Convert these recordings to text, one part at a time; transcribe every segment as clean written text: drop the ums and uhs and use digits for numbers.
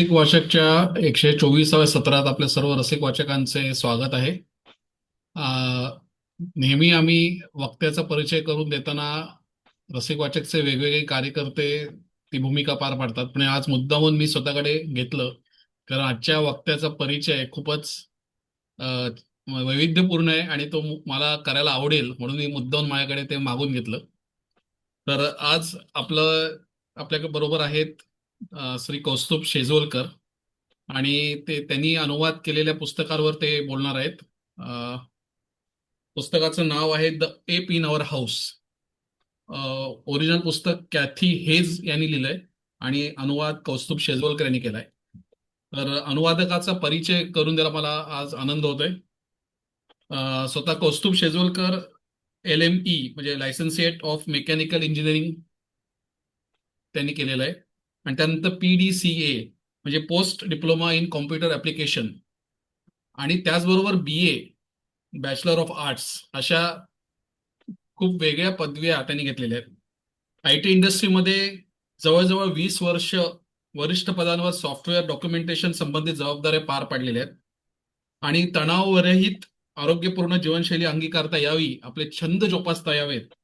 रसिक वाचकच्या 124व्या सत्रात आपल्या सर्व रसिक वाचकांचे स्वागत आहे. आ, नेहमी आम्ही वक्त्याचा परिचय करून देताना रसिक वाचकचे वेगवेगळे कार्यकर्ते ती भूमिका पार पाडतात, पण आज मुद्दामून मी स्वतःकडे घेतलं कारण आजच्या वक्त्याचा परिचय खूपच अ, वैविध्यपूर्ण आहे आणि तो मला करायला आवडेल म्हणून मी मुद्दामून माझ्याकडे ते मागून घेतलं. तर आज आपल्या बरोबर आहेत श्री कौस्तुभ शेजवलकर आणि त्यांनी अनुवाद केलेल्या पुस्तकावर ते बोलणार आहेत. अ, पुस्तकाचं नाव आहे the ape in our house. Original पुस्तक कॅथी हेज यांनी लिहिलंय आणि अनुवाद कौस्तुभ शेजवलकर यांनी केलाय. तर अनुवादकाचा परिचय करून द्यायला मला आज आनंद होतोय. स्वतः कौस्तुभ शेजवलकर LME म्हणजे लायसन्सिएट ऑफ मेकॅनिकल इंजिनिअरिंग त्यांनी केलेलं आहे आणि त्यानंतर PDCA म्हणजे post diploma in computer application आणि त्याचबरोबर BA बॅचलर ऑफ आर्ट्स अशा खूप वेगळ्या पदव्या त्यांनी घेतलेल्या आहेत. IT इंडस्ट्रीमध्ये जवळजवळ 20 वर्ष वरिष्ठ पदांवर सॉफ्टवेअर डॉक्युमेंटेशन संबंधित जबाबदाऱ्या पार पाडलेल्या आहेत आणि तणावरहित आरोग्यपूर्ण जीवनशैली अंगीकारता यावी, आपले छंद जोपासता यावेत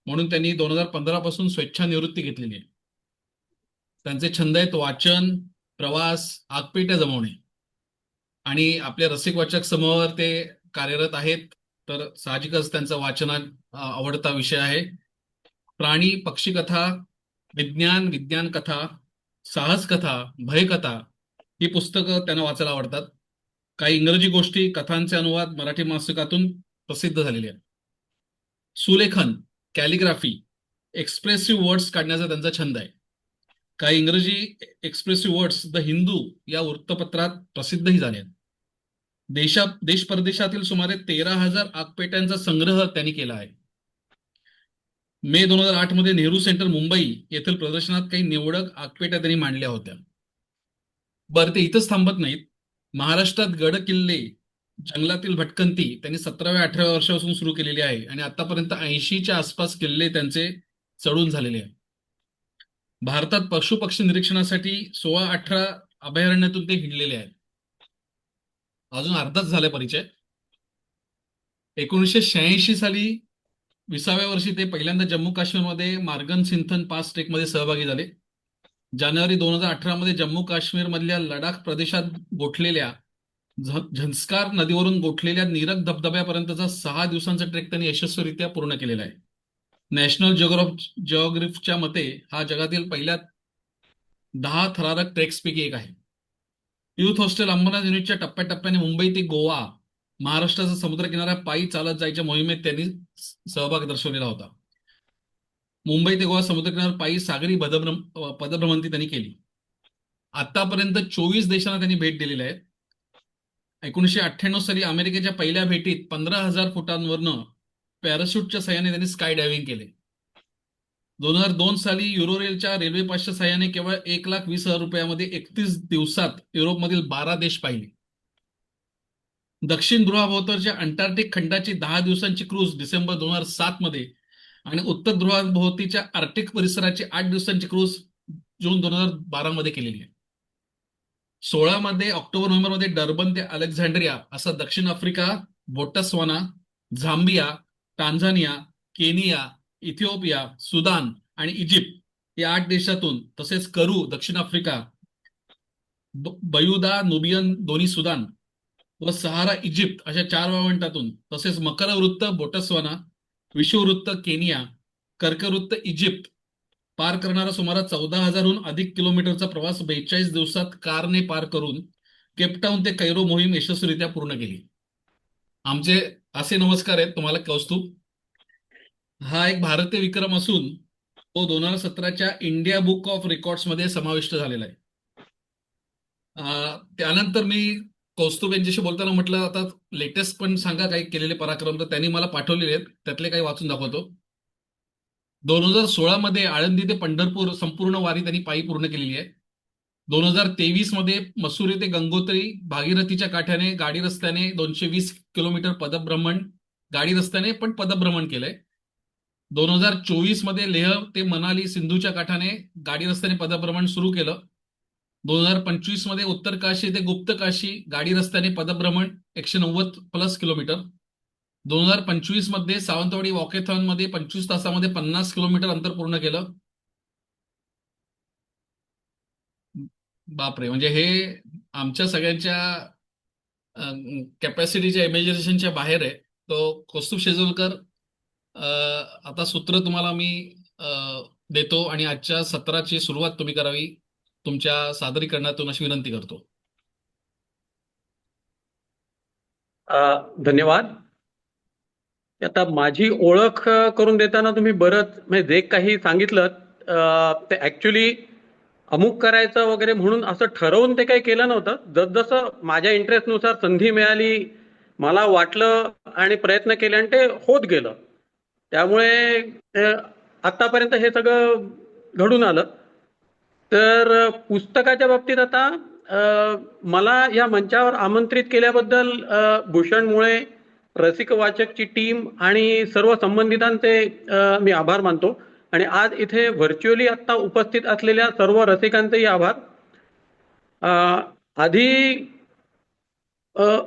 म्हणून त्यांनी 2015 पासून स्वेच्छानिवृत्ती घेतलेली आहे. त्यांचे छंद आहेत वाचन, प्रवास, आगपेट्या जमवणे आणि आपल्या रसिक वाचक समूहावर ते कार्यरत आहेत. तर साहजिकच त्यांचा वाचनात आवडता विषय आहे. प्राणी पक्षी कथा, विज्ञान विज्ञान कथा, साहस कथा, भयकथा ही पुस्तकं त्यांना वाचायला आवडतात. काही इंग्रजी गोष्टी कथांचे अनुवाद मराठी मासिकातून प्रसिद्ध झालेले आहेत. सुलेखन, कॅलिग्राफी, एक्सप्रेसिव्ह वर्ड्स काढण्याचा त्यांचा छंद आहे. काही इंग्रजी एक्सप्रेसिव्ह वर्ड्स द हिंदू या वृत्तपत्रात प्रसिद्धही झाले आहेत. देश परदेशातील सुमारे 13,000 आगपेट्यांचा संग्रह त्यांनी केला आहे. मे 2008 मध्ये नेहरू सेंटर मुंबई येथील प्रदर्शनात काही निवडक आगपेट्या त्यांनी मांडल्या होत्या. बरं, ते इथंच थांबत नाहीत. महाराष्ट्रात गड किल्ले, जंगलातील भटकंती त्यांनी 17व्या-18व्या वर्षापासून सुरू केलेली आहे आणि आतापर्यंत 80च्या आसपास किल्ले त्यांचे चढून झालेले आहेत. भारतात पशु पक्षी निरीक्षणासाठी 16-18 अभयारण्यातून ते हिंडलेले आहेत. अजून अर्धाच झालाय परिचय. 1986 साली 20व्या वर्षी ते पहिल्यांदा जम्मू काश्मीरमध्ये मार्गन सिंथन पास ट्रेकमध्ये सहभागी झाले. जानेवारी 2018 मध्ये जम्मू काश्मीर मधल्या लडाख प्रदेशात गोठलेल्या झंस्कार नदीवरून गोठलेल्या नीरक धबधब्यापर्यंतचा 6 दिवसांचा ट्रेक त्यांनी यशस्वीरित्या पूर्ण केलेला आहे. नॅशनल जिओग्राफिकच्या मते हा जगातील पहिल्या 10 थरारक ट्रेक्सपैकी एक आहे. युथ हॉस्टेल अंबरनाथ युनिटच्या टप्प्याटप्प्याने मुंबई ते गोवा, महाराष्ट्राचा समुद्रकिनारा पायी चालत जायच्या मोहिमेत त्यांनी सहभाग दर्शवलेला होता. मुंबई ते गोवा समुद्रकिनार पायी सागरी पदभ्रमंती त्यांनी केली. आतापर्यंत 24 देशांना त्यांनी भेट दिलेली आहे. 1998 साली अमेरिकेच्या पहिल्या भेटीत 15,000 फुटांवरनं पॅराशूटच्या सहाय्याने त्यांनी स्काय डायव्हिंग केले. 2002 साली युरोरेलच्या रेल्वे पासच्या सहाय्याने केवळ 1,20,000 रुपयामध्ये 31 दिवसात युरोपमधील 12 देश पाहिले. दक्षिण ध्रुवाभोवतालच्या अंटार्क्टिक खंडाची 10 दिवसांची क्रूज डिसेंबर 2007 मध्ये आणि उत्तर ध्रुवाभोवतीच्या आर्क्टिक परिसराची 8 दिवसांची क्रूज जून 2012 मध्ये केलेली आहे. 16 मध्ये ऑक्टोबर-नोव्हेंबर मध्ये डर्बन ते अलेक्झांड्रिया असा दक्षिण Africa, Botswana, Zambia, Tanzania, Kenya, Ethiopia, Sudan आणि इजिप्त या 8 देशातून, तसेच करू दक्षिण आफ्रिका, बयुदा नुबियन दोन्ही सुदान व सहारा इजिप्त अशा 4 वाळवंटातून, तसेच मकरवृत्त बोटस्वाना, विषुववृत्त केनिया, कर्कवृत्त इजिप्त पार करणारा सुमारे 14,000हून अधिक किलोमीटरचा प्रवास 42 दिवसात कारने पार करून केपटाऊन ते कैरो मोहीम यशस्वीरित्या पूर्ण केली. आमचे असे नमस्कार आहेत तुम्हाला कौस्तुभ. हा एक भारतीय विक्रम असून तो 2017च्या इंडिया बुक ऑफ रेकॉर्ड्स मध्ये समाविष्ट झालेला आहे. त्यानंतर मी कौस्तुभ यांच्याशी बोलताना म्हटलं आता लेटेस्ट पण सांगा काही केलेले पराक्रम, तर त्यांनी मला पाठवलेले आहेत, त्यातले काही वाचून दाखवतो. 2016 मध्ये आळंदी ते पंढरपूर संपूर्ण वारी त्यांनी पायी पूर्ण केलेली आहे. 2023 मध्ये मसुरी ते गंगोत्री भागीरथीच्या काठाने गाडी रस्त्याने 220 किलोमीटर पदभ्रमण, गाडी रस्त्याने पण पदभ्रमण केलंय. 2024 मध्ये लेह ते मनाली सिंधूच्या काठाने गाडी रस्त्याने पदभ्रमण सुरू केलं. 2025 मध्ये उत्तर काशी ते गुप्त काशी गाडी रस्त्याने पदभ्रमण 190+ किलोमीटर. 2025 मध्ये सावंतवाडी वॉकेथॉन मध्ये 25 तासामध्ये 50 किलोमीटर अंतर पूर्ण केलं. बापरे, म्हणजे हे आमच्या सगळ्यांच्या कॅपॅसिटीच्या इमॅजिनेशनच्या बाहेर आहे. तो कौस्तुभ शेजवलकर, आता सूत्र तुम्हाला मी अ, देतो आणि आजच्या सत्राची सुरुवात तुम्ही करावी तुमच्या सादरीकरणातून अशी विनंती करतो. धन्यवाद. आता माझी ओळख करून देताना तुम्ही बरंच म्हणजे जे काही सांगितलं ते ऍक्च्युली अमुक करायचं वगैरे म्हणून असं ठरवून ते काही केलं नव्हतं. जसजसं माझ्या इंटरेस्टनुसार संधी मिळाली, मला वाटलं आणि प्रयत्न केले आणि ते होत गेलं. त्यामुळे आतापर्यंत हे सगळं घडून आलं. तर पुस्तकाच्या बाबतीत आता मला या मंचावर आमंत्रित केल्याबद्दल भूषण मुळे, रसिक वाचकची टीम आणि सर्व संबंधितांचे मी आभार मानतो. आणि आज इथे व्हर्च्युअली आता उपस्थित असलेल्या सर्व रसिकांचेही आभार. आधी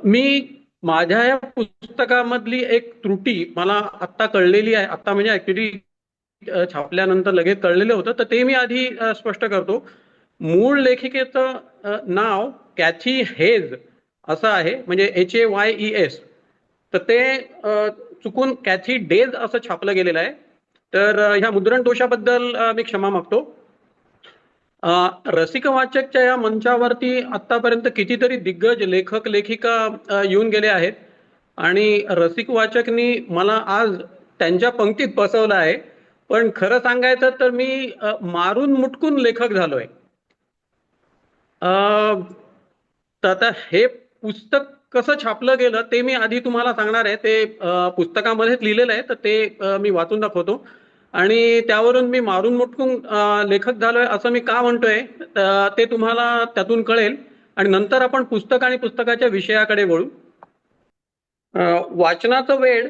मी माझ्या या पुस्तकामधली एक त्रुटी मला आत्ता कळलेली आहे. आत्ता म्हणजे ऍक्च्युली छापल्यानंतर लगेच कळलेलं होतं, तर ते मी आधी स्पष्ट करतो. मूळ लेखिकेचं नाव कॅथी हेज असं आहे, म्हणजे HAYES. तर ते चुकून कॅथी डेज असं छापलं गेलेलं आहे. तर ह्या मुद्रण दोषाबद्दल मी क्षमा मागतो. रसिक वाचकच्या या मंचावरती आतापर्यंत कितीतरी दिग्गज लेखक लेखिका येऊन गेले आहेत आणि रसिक वाचकनी मला आज त्यांच्या पंक्तीत बसवलं आहे. पण खरं सांगायचं तर मी मारून मुटकून लेखक झालोय. तर आता हे पुस्तक कसं छापलं गेलं ते मी आधी तुम्हाला सांगणार आहे. ते पुस्तकामध्येच लिहिलेलं आहे, तर ते मी वाचून दाखवतो. आणि त्यावरून मी मारून मुटकून लेखक झालोय असं मी का म्हणतोय ते तुम्हाला त्यातून कळेल. आणि नंतर आपण पुस्तक आणि पुस्तकाच्या विषयाकडे वळू. वाचनाचं वेड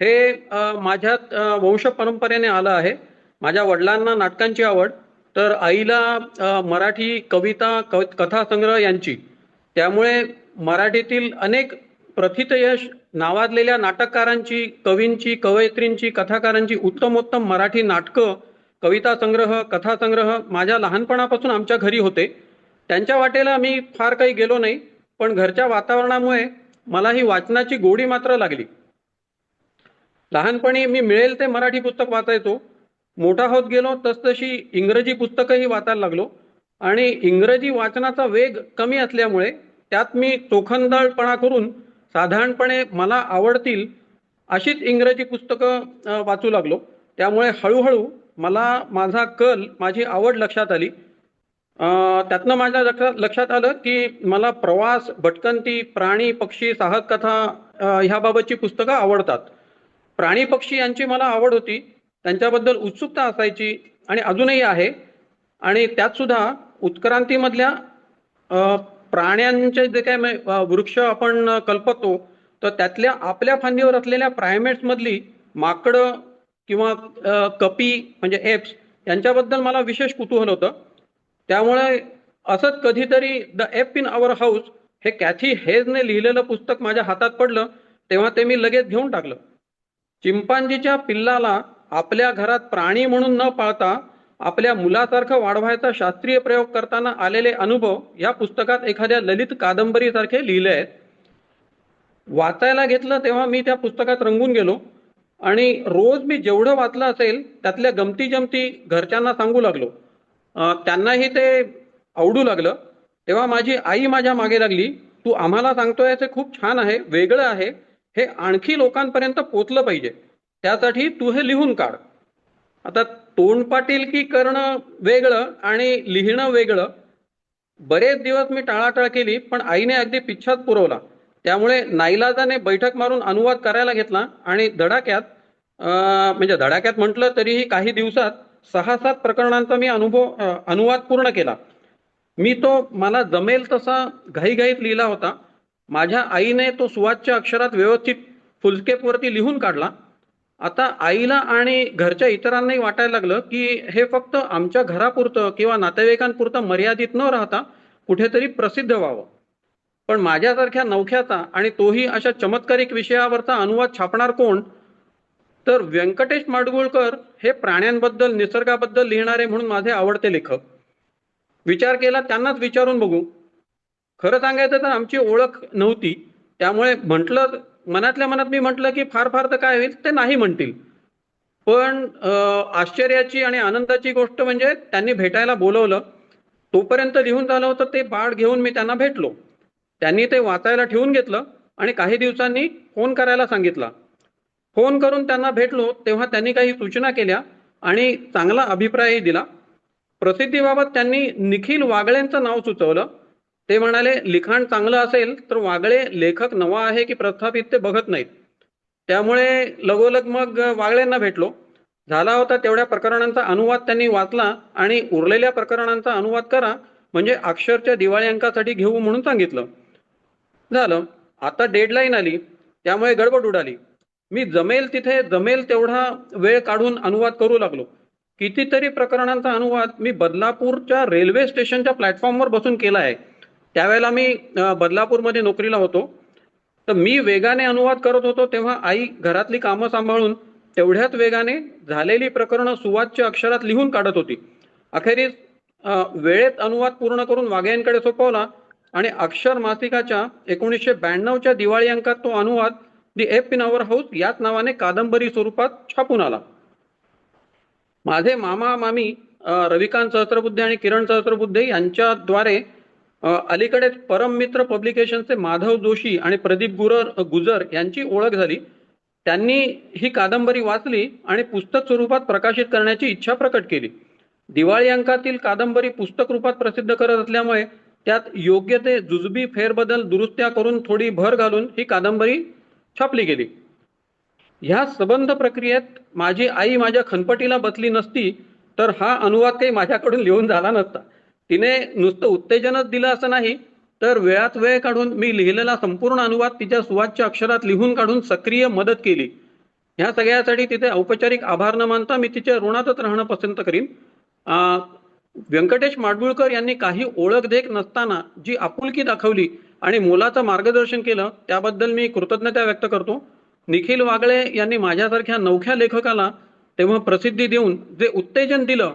हे माझ्यात वंश परंपरेने आलं आहे. माझ्या वडिलांना नाटकांची आवड, तर आईला मराठी कविता कथासंग्रह यांची. त्यामुळे मराठीतील अनेक प्रथितयश नावाजलेल्या नाटककारांची, कवींची, कवयित्रींची, कथाकारांची उत्तमोत्तम मराठी नाटकं, कविता संग्रह, कथासंग्रह माझ्या लहानपणापासून आमच्या घरी होते. त्यांच्या वाटेला मी फार काही गेलो नाही, पण घरच्या वातावरणामुळे मला ही वाचनाची गोडी मात्र लागली. लहानपणी मी मिळेल ते मराठी पुस्तक वाचायचो. मोठा होत गेलो तसतशी इंग्रजी पुस्तकही वाचायला लागलो. आणि इंग्रजी वाचनाचा वेग कमी असल्यामुळे त्यात मी चोखंदळपणा करून साधारणपणे मला आवडतील अशीच इंग्रजी पुस्तकं वाचू लागलो. त्यामुळे हळूहळू मला माझा कल, माझी आवड लक्षात आली. त्यातनं माझ्या लक्षात आलं की मला प्रवास, भटकंती, प्राणी, पक्षी, साहस कथा ह्याबाबतची पुस्तकं आवडतात. प्राणी पक्षी यांची मला आवड होती, त्यांच्याबद्दल उत्सुकता असायची आणि अजूनही आहे. आणि त्यात सुद्धा उत्क्रांतीमधल्या प्राण्यांचे जे काय वृक्ष आपण कल्पतो, तर त्यातल्या आपल्या फांदीवर असलेल्या प्रायमेट्स मधली माकडं किंवा कपी म्हणजे एप्स यांच्याबद्दल मला विशेष कुतूहल होतं. त्यामुळे असंच कधीतरी the ape in our house हे कॅथी हेजने लिहिलेलं पुस्तक माझ्या हातात पडलं, तेव्हा ते मी लगेच घेऊन टाकलं. चिंपांजीच्या पिल्लाला आपल्या घरात प्राणी म्हणून न पाळता आपल्या मुलासारखं वाढवायचा शास्त्रीय प्रयोग करताना आलेले अनुभव या पुस्तकात एखाद्या ललित कादंबरीसारखे लिहिले आहेत. वाचायला घेतलं तेव्हा मी त्या पुस्तकात रंगून गेलो आणि रोज मी जेवढं वाचलं असेल त्यातल्या गमती जमती घरच्यांना सांगू लागलो. त्यांनाही ते आवडू लागलं. तेव्हा माझी आई माझ्या मागे लागली, तू आम्हाला सांगतोय ते खूप छान आहे, वेगळं आहे, हे आणखी लोकांपर्यंत पोचलं पाहिजे, त्यासाठी तू हे लिहून काढ. आता तोंडपाटीलकी करणं वेगळं आणि लिहिणं वेगळं. बरेच दिवस मी टाळाटाळ केली, पण आईने अगदी पिच्छाच पुरवला. त्यामुळे नाईलाजाने बैठक मारून अनुवाद करायला घेतला आणि धडाक्यात म्हणजे धडाक्यात म्हटलं तरीही काही दिवसात 6-7 प्रकरणांचा मी अनुवाद पूर्ण केला. मी तो मला जमेल तसा घाईघाईत लिहिला होता. माझ्या आईने तो सुवाच्य अक्षरात व्यवस्थित फुलस्केपवरती लिहून काढला. आता आईला आणि घरच्या इतरांनाही वाटायला लागलं की हे फक्त आमच्या घरापुरतं किंवा नातेवाईकांपुरतं मर्यादित न राहता कुठेतरी प्रसिद्ध व्हावं. पण माझ्यासारख्या नवख्याचा आणि तोही अशा चमत्कारिक विषयावरचा अनुवाद छापणार कोण? तर व्यंकटेश माडगुळकर हे प्राण्यांबद्दल, निसर्गाबद्दल लिहिणारे म्हणून माझे आवडते लेखक. विचार केला त्यांनाच विचारून बघू. खरं सांगायचं तर आमची ओळख नव्हती, त्यामुळे म्हटलं, मनातल्या मनात मी म्हटलं की फार फार तर काय होईल, ते नाही म्हणतील. पण आश्चर्याची आणि आनंदाची गोष्ट म्हणजे त्यांनी भेटायला बोलवलं. तोपर्यंत लिहून झालं होतं ते बाळ घेऊन मी त्यांना भेटलो. त्यांनी ते वाचायला ठेवून घेतलं आणि काही दिवसांनी फोन करायला सांगितला. फोन करून त्यांना भेटलो तेव्हा त्यांनी काही सूचना केल्या आणि चांगला अभिप्रायही दिला. प्रसिद्धीबाबत त्यांनी निखिल वागळेंचं नाव सुचवलं. ते म्हणाले, लिखाण चांगलं असेल तर वागळे लेखक नवा आहे की प्रस्थापित ते बघत नाहीत. त्यामुळे लगोलग मग वागळेंना भेटलो. झाला होता तेवढ्या प्रकरणांचा अनुवाद त्यांनी वाचला आणि उरलेल्या प्रकरणांचा अनुवाद करा म्हणजे अक्षरच्या दिवाळी अंकासाठी घेऊ म्हणून सांगितलं. झालं. आता डेडलाईन आली, त्यामुळे गडबड उडाली. मी जमेल तिथे जमेल तेवढा वेळ काढून अनुवाद करू लागलो. कितीतरी प्रकरणांचा अनुवाद मी बदलापूरच्या रेल्वे स्टेशनच्या प्लॅटफॉर्मवर बसून केला आहे. त्यावेळेला मी बदलापूरमध्ये नोकरीला होतो. तर मी वेगाने अनुवाद करत होतो तेव्हा आई घरातली कामं सांभाळून तेवढ्याच वेगाने झालेली प्रकरणं सुवाच्य अक्षरात लिहून काढत होती. अखेरीस वेळेत अनुवाद पूर्ण करून वाघ्यांकडे सोपवला आणि अक्षर मासिकाच्या 1992च्या दिवाळी अंकात तो अनुवाद the F in our house याच नावाने कादंबरी स्वरूपात छापून आला. माझे मामा मामी रविकांत सहस्त्रबुद्धे आणि किरण सहस्त्रबुद्धे यांच्याद्वारे अलीकडेच परममित्र पब्लिकेशनचे माधव जोशी आणि प्रदीप गुजर यांची ओळख झाली. त्यांनी ही कादंबरी वाचली आणि पुस्तक स्वरूपात प्रकाशित करण्याची इच्छा प्रकट केली. दिवाळी अंकातील कादंबरी पुस्तक रूपात प्रसिद्ध करत असल्यामुळे त्यात योग्य ते जुजबी फेरबदल दुरुस्त्या करून थोडी भर घालून ही कादंबरी छापली गेली. ह्या सबंध प्रक्रियेत माझी आई माझ्या खनपटीला बसली नसती तर हा अनुवाद काही माझ्याकडून लिहून झाला नसता. तिने नुसतं उत्तेजनच दिलं असं नाही, तर वेळात वेळ काढून मी लिहिलेला संपूर्ण अनुवाद तिच्या सुवाच्य अक्षरात लिहून काढून सक्रिय मदत केली. ह्या सगळ्यासाठी तिथे औपचारिक आभार न मानता मी तिच्या ऋणातच राहणं पसंत करीन. व्यंकटेश माडगुळकर यांनी काही ओळख देख नसताना जी आपुलकी दाखवली आणि मोलाचं मार्गदर्शन केलं त्याबद्दल मी कृतज्ञता व्यक्त करतो. निखिल वागळे यांनी माझ्यासारख्या नवख्या लेखकाला तेव्हा प्रसिद्धी देऊन जे उत्तेजन दिलं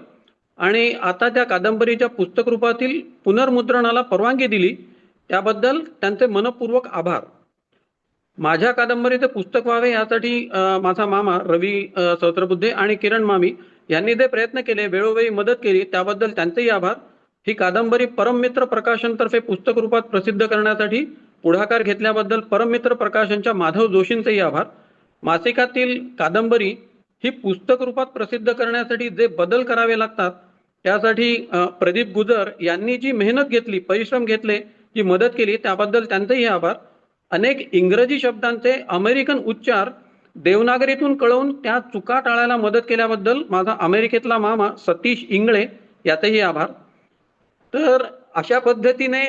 आणि आता त्या कादंबरीच्या पुस्तक रूपातील पुनर्मुद्रणाला परवानगी दिली त्याबद्दल त्यांचे मनपूर्वक आभार. माझ्या कादंबरीचे पुस्तक व्हावे यासाठी माझा मामा रवी सहस्त्रबुद्धे आणि किरण मामी यांनी जे प्रयत्न केले, वेळोवेळी मदत केली त्याबद्दल त्यांचेही आभार. ही कादंबरी परममित्र प्रकाशनतर्फे पुस्तक रूपात प्रसिद्ध करण्यासाठी पुढाकार घेतल्याबद्दल परममित्र प्रकाशनच्या माधव जोशींचेही आभार. मासिकातील कादंबरी ही पुस्तक रूपात प्रसिद्ध करण्यासाठी जे बदल करावे लागतात त्यासाठी प्रदीप गुजर यांनी जी मेहनत घेतली, परिश्रम घेतले, जी मदत केली त्याबद्दल त्यांचेही आभार. अनेक इंग्रजी शब्दांचे अमेरिकन उच्चार देवनागरीतून कळवून त्या चुका टाळायला मदत केल्याबद्दल माझा अमेरिकेतला मामा सतीश इंगळे याचेही आभार. तर अशा पद्धतीने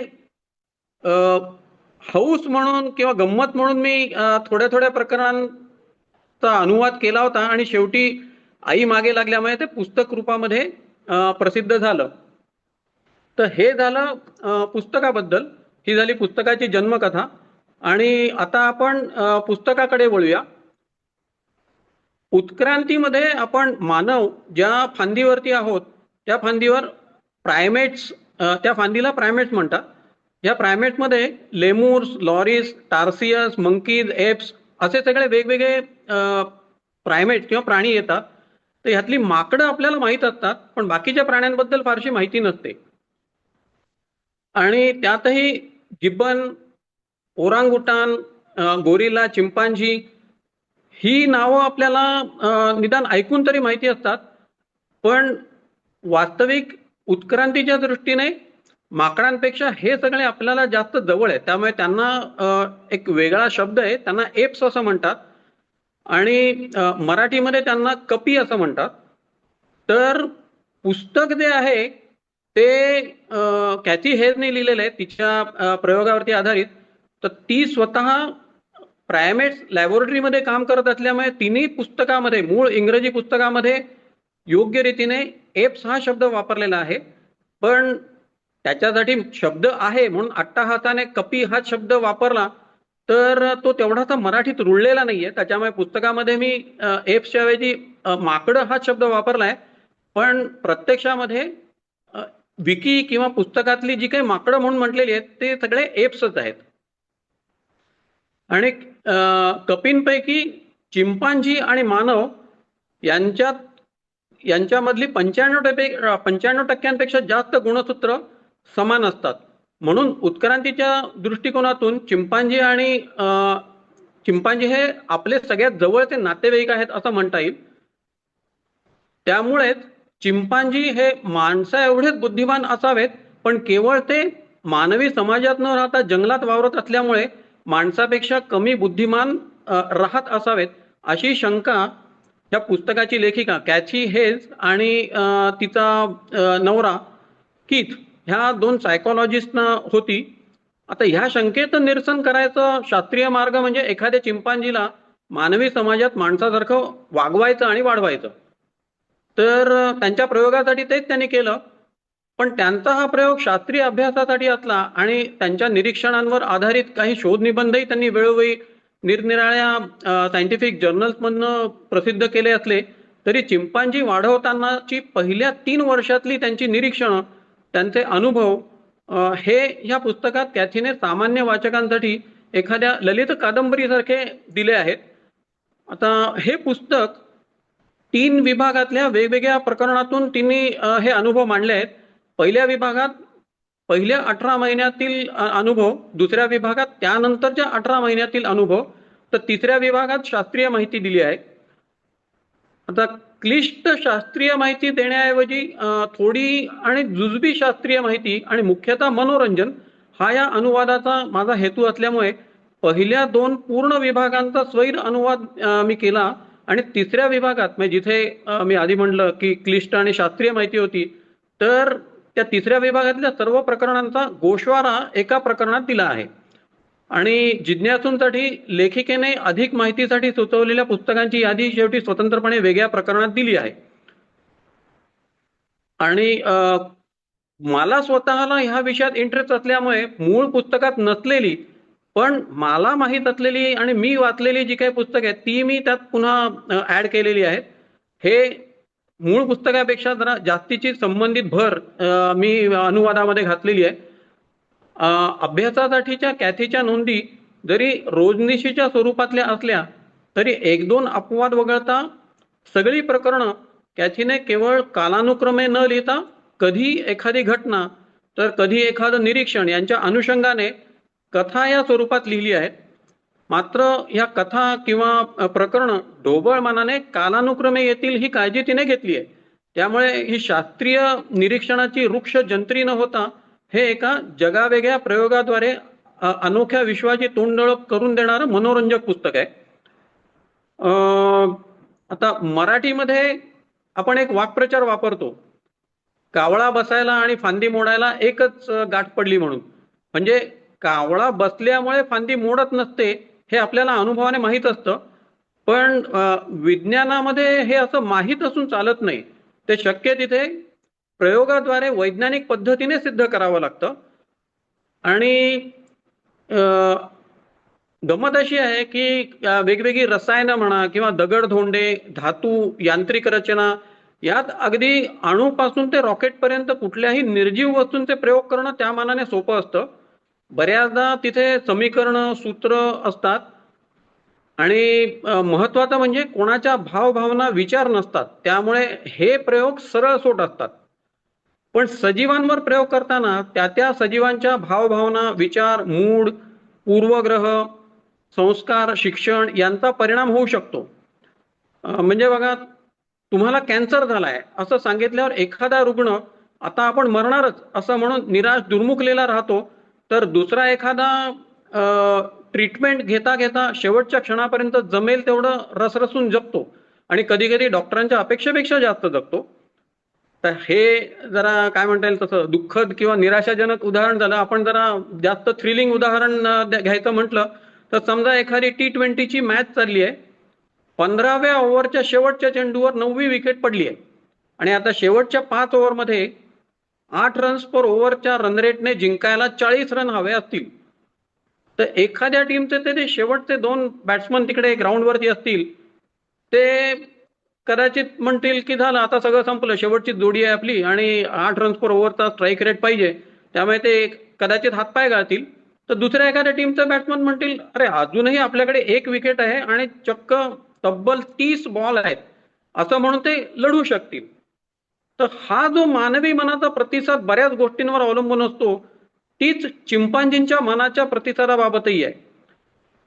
हौस म्हणून किंवा गंमत म्हणून मी थोड्या थोड्या प्रकरणांचा अनुवाद केला होता आणि शेवटी आई मागे लागल्यामुळे ते पुस्तक रूपामध्ये प्रसिद्ध झालं. तर हे झालं पुस्तकाबद्दल. ही झाली पुस्तकाची जन्मकथा आणि आता आपण पुस्तकाकडे वळूया. उत्क्रांतीमध्ये आपण मानव ज्या फांदीवरती आहोत त्या फांदीवर प्रायमेट्स, त्या फांदीला प्रायमेट्स म्हणतात. या प्रायमेट्समध्ये लेमूर्स, लॉरीस, टार्सियस, मंकीज, एप्स असे सगळे वेगवेगळे प्रायमेट्स किंवा प्राणी येतात. तर ह्यातली माकडं आपल्याला माहीत असतात पण बाकीच्या प्राण्यांबद्दल फारशी माहिती नसते. आणि त्यातही गिब्बन, ओरांगुटान, गोरिला, चिंपांझी ही नावं आपल्याला निदान ऐकून तरी माहिती असतात. पण वास्तविक उत्क्रांतीच्या दृष्टीने माकडांपेक्षा हे सगळे आपल्याला जास्त जवळ आहे. त्यामुळे त्यांना एक वेगळा शब्द आहे, त्यांना एप्स असं म्हणतात आणि मराठीमध्ये त्यांना कपी असं म्हणतात. तर पुस्तक जे आहे ते कॅथी हेजने लिहिलेलं आहे तिच्या प्रयोगावरती आधारित. तर ती स्वतः प्रायमेट्स लॅबोरेटरीमध्ये काम करत असल्यामुळे तिन्ही पुस्तकामध्ये, मूळ इंग्रजी पुस्तकामध्ये योग्य रीतीने एप्स हा शब्द वापरलेला आहे, पण त्याच्यासाठी शब्द आहे म्हणून अट्टाहासाने कपी हा शब्द वापरला तर तो तेवढासा मराठीत रुळलेला नाहीये. त्याच्यामुळे पुस्तकामध्ये मी एप्सच्या ऐवजी माकडं हा शब्द वापरलाय, पण प्रत्यक्षामध्ये विकी किंवा पुस्तकातली जी काही माकडं म्हणून म्हटलेली आहेत ते सगळे एप्सच आहेत. आणि कपींपैकी चिंपांझी आणि मानव यांच्यामधली 95% जास्त गुणसूत्र समान असतात. म्हणून उत्क्रांतीच्या दृष्टिकोनातून चिंपांझी हे आपले सगळ्यात जवळचे नातेवाईक आहेत असं म्हणता येईल. त्यामुळेच चिंपांझी हे माणसा एवढेच बुद्धिमान असावेत, पण केवळ ते मानवी समाजात न राहता जंगलात वावरत असल्यामुळे माणसापेक्षा कमी बुद्धिमान राहत असावेत अशी शंका या पुस्तकाची लेखिका कॅथी हेज आणि तिचा नवरा कीथ ह्या 2 सायकोलॉजिस्टना होती. आता ह्या शंकेचं निरसन करायचं शास्त्रीय मार्ग म्हणजे एखाद्या चिंपांजीला मानवी समाजात माणसासारखं वागवायचं आणि वाढवायचं. तर त्यांच्या प्रयोगासाठी तेच त्यांनी केलं, पण त्यांचा हा प्रयोग शास्त्रीय अभ्यासासाठी असला आणि त्यांच्या निरीक्षणांवर आधारित काही शोध निबंधही त्यांनी वेळोवेळी निरनिराळ्या सायंटिफिक जर्नल्समधनं प्रसिद्ध केले असले तरी चिंपांजी वाढवतानाची पहिल्या 3 वर्षातली त्यांची निरीक्षणं, त्यांचे अनुभव हे या पुस्तकात कॅथीने सामान्य वाचकांसाठी एखाद्या ललित कादंबरीसारखे दिले आहेत. आता हे पुस्तक 3 विभागातल्या वेगवेगळ्या प्रकरणातून तिने हे अनुभव मांडले आहेत. पहिल्या विभागात पहिल्या 18 महिन्यातील अनुभव, दुसऱ्या विभागात त्यानंतरच्या 18 महिन्यातील अनुभव, तर तिसऱ्या विभागात शास्त्रीय माहिती दिली आहे. आता क्लिष्ट शास्त्रीय माहिती देण्याऐवजी थोडी आणि जुजबी शास्त्रीय माहिती आणि मुख्यतः मनोरंजन हा या अनुवादाचा माझा हेतू असल्यामुळे पहिल्या 2 पूर्ण विभागांचा स्वैर अनुवाद मी केला आणि तिसऱ्या विभागात म्हणजे जिथे मी आधी म्हटलं की क्लिष्ट आणि शास्त्रीय माहिती होती, तर त्या तिसऱ्या विभागातल्या सर्व प्रकरणांचा गोषवारा एका प्रकरणात दिला आहे. आणि जिज्ञासूंसाठी लेखिकेने अधिक माहितीसाठी सुचवलेल्या पुस्तकांची यादी शेवटी स्वतंत्रपणे वेगळ्या प्रकरणात दिली आहे. आणि मला स्वतःला ह्या विषयात इंटरेस्ट असल्यामुळे मूळ पुस्तकात नसलेली पण मला माहीत असलेली आणि मी वाचलेली जी काही पुस्तकं आहेत ती मी त्यात पुन्हा ऍड केलेली आहेत. हे मूळ पुस्तकापेक्षा जरा जास्तीची संबंधित भर मी अनुवादामध्ये घातलेली आहे. अभ्यासासाठीच्या कॅथीच्या नोंदी जरी रोजनिशीच्या स्वरूपातल्या असल्या तरी 1-2 अपवाद वगळता सगळी प्रकरणं कॅथीने केवळ कालानुक्रमे न लिहिता कधी एखादी घटना तर कधी एखादं निरीक्षण यांच्या अनुषंगाने कथा या स्वरूपात लिहिली आहेत. मात्र या कथा किंवा प्रकरणं ढोबळ मनाने कालानुक्रमे येतील ही काळजी तिने घेतली आहे. त्यामुळे ही शास्त्रीय निरीक्षणाची वृक्ष जंत्री न होता हे एका जगावेगळ्या प्रयोगाद्वारे अनोख्या विश्वाची तोंडओळख करून देणारं मनोरंजक पुस्तक आहे. आता मराठीमध्ये आपण एक वाक्प्रचार वापरतो, कावळा बसायला आणि फांदी मोडायला एकच गाठ पडली म्हणून. म्हणजे कावळा बसल्यामुळे फांदी मोडत नसते हे आपल्याला अनुभवाने माहीत असतं, पण विज्ञानामध्ये हे असं माहीत असून चालत नाही. ते शक्य तिथे प्रयोगाद्वारे वैज्ञानिक पद्धतीने सिद्ध करावं लागतं. आणि गंमत अशी आहे की वेगवेगळी रसायनं म्हणा किंवा दगडधोंडे, धातू, यांत्रिक रचना यात अगदी अणूपासून ते रॉकेटपर्यंत कुठल्याही निर्जीव वस्तूंचे प्रयोग करणं त्या मानाने सोपं असतं. बऱ्याचदा तिथे समीकरणं, सूत्र असतात आणि महत्वाचं म्हणजे कोणाच्या भावभावना विचार नसतात, त्यामुळे हे प्रयोग सरळसोट असतात. पण सजीवांवर प्रयोग करताना त्या सजीवांच्या भावभावना, विचार, मूड, पूर्वग्रह, संस्कार, शिक्षण यांचा परिणाम होऊ शकतो. म्हणजे बघा, तुम्हाला कॅन्सर झालाय असं सांगितल्यावर एखादा रुग्ण आता आपण मरणारच असं म्हणून निराश दुर्मुखलेला राहतो, तर दुसरा एखादा ट्रीटमेंट घेता घेता शेवटच्या क्षणापर्यंत जमेल तेवढं रसरसून जगतो आणि कधी कधी डॉक्टरांच्या अपेक्षेपेक्षा जास्त जगतो. तर हे जरा काय म्हणता येईल तसं दुःखद किंवा निराशाजनक उदाहरण झालं. आपण जरा जास्त थ्रिलिंग उदाहरण घ्यायचं म्हटलं तर समजा एखादी T20ची मॅच चालली आहे, 15व्या ओव्हरच्या शेवटच्या चेंडूवर 9वी विकेट पडली आहे आणि आता शेवटच्या 5 ओव्हरमध्ये 8 रन्स पर ओव्हरच्या रन रेटने जिंकायला 40 रन हवे असतील, तर एखाद्या टीमचे ते शेवटचे 2 बॅट्समन तिकडे ग्राउंडवरती असतील, ते कदाचित म्हणतील की झालं आता सगळं संपलं, शेवटची जोडी आहे आपली आणि 8 रन्स पर ओव्हरचा स्ट्राईक रेट पाहिजे, त्यामुळे ते कदाचित हातपाय गाळतील. तर दुसऱ्या एखाद्या टीमचे बॅट्समन म्हणतील अरे अजूनही आपल्याकडे 1 विकेट आहे आणि चक्क तब्बल 30 बॉल आहेत, असं म्हणून ते लढू शकतील. तर हा जो मानवी मनाचा प्रतिसाद बऱ्याच गोष्टींवर अवलंबून असतो, तीच चिंपांजींच्या मनाच्या प्रतिसादाबाबतही आहे.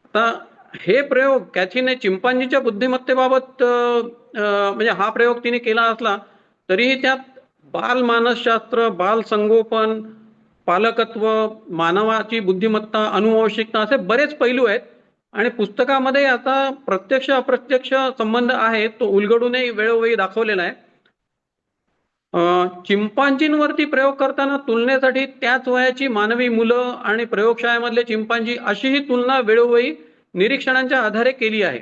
आता हे प्रयोग कॅथीने चिंपांजीच्या बुद्धिमत्तेबाबत म्हणजे हा प्रयोग तिने केला असला तरीही त्यात बालमानसशास्त्र, बालसंगोपन, पालकत्व, मानवाची बुद्धिमत्ता, अनुवंशिकता असे बरेच पैलू आहेत आणि पुस्तकामध्ये आता प्रत्यक्ष अप्रत्यक्ष संबंध आहे तो उलगडूनही वेळोवेळी दाखवलेला आहे. चिंपांजींवरती प्रयोग करताना तुलनेसाठी त्याच वयाची मानवी मुलं आणि प्रयोगशाळेमधले चिंपांजी अशीही तुलना वेळोवेळी निरीक्षणांच्या आधारे केली आहे.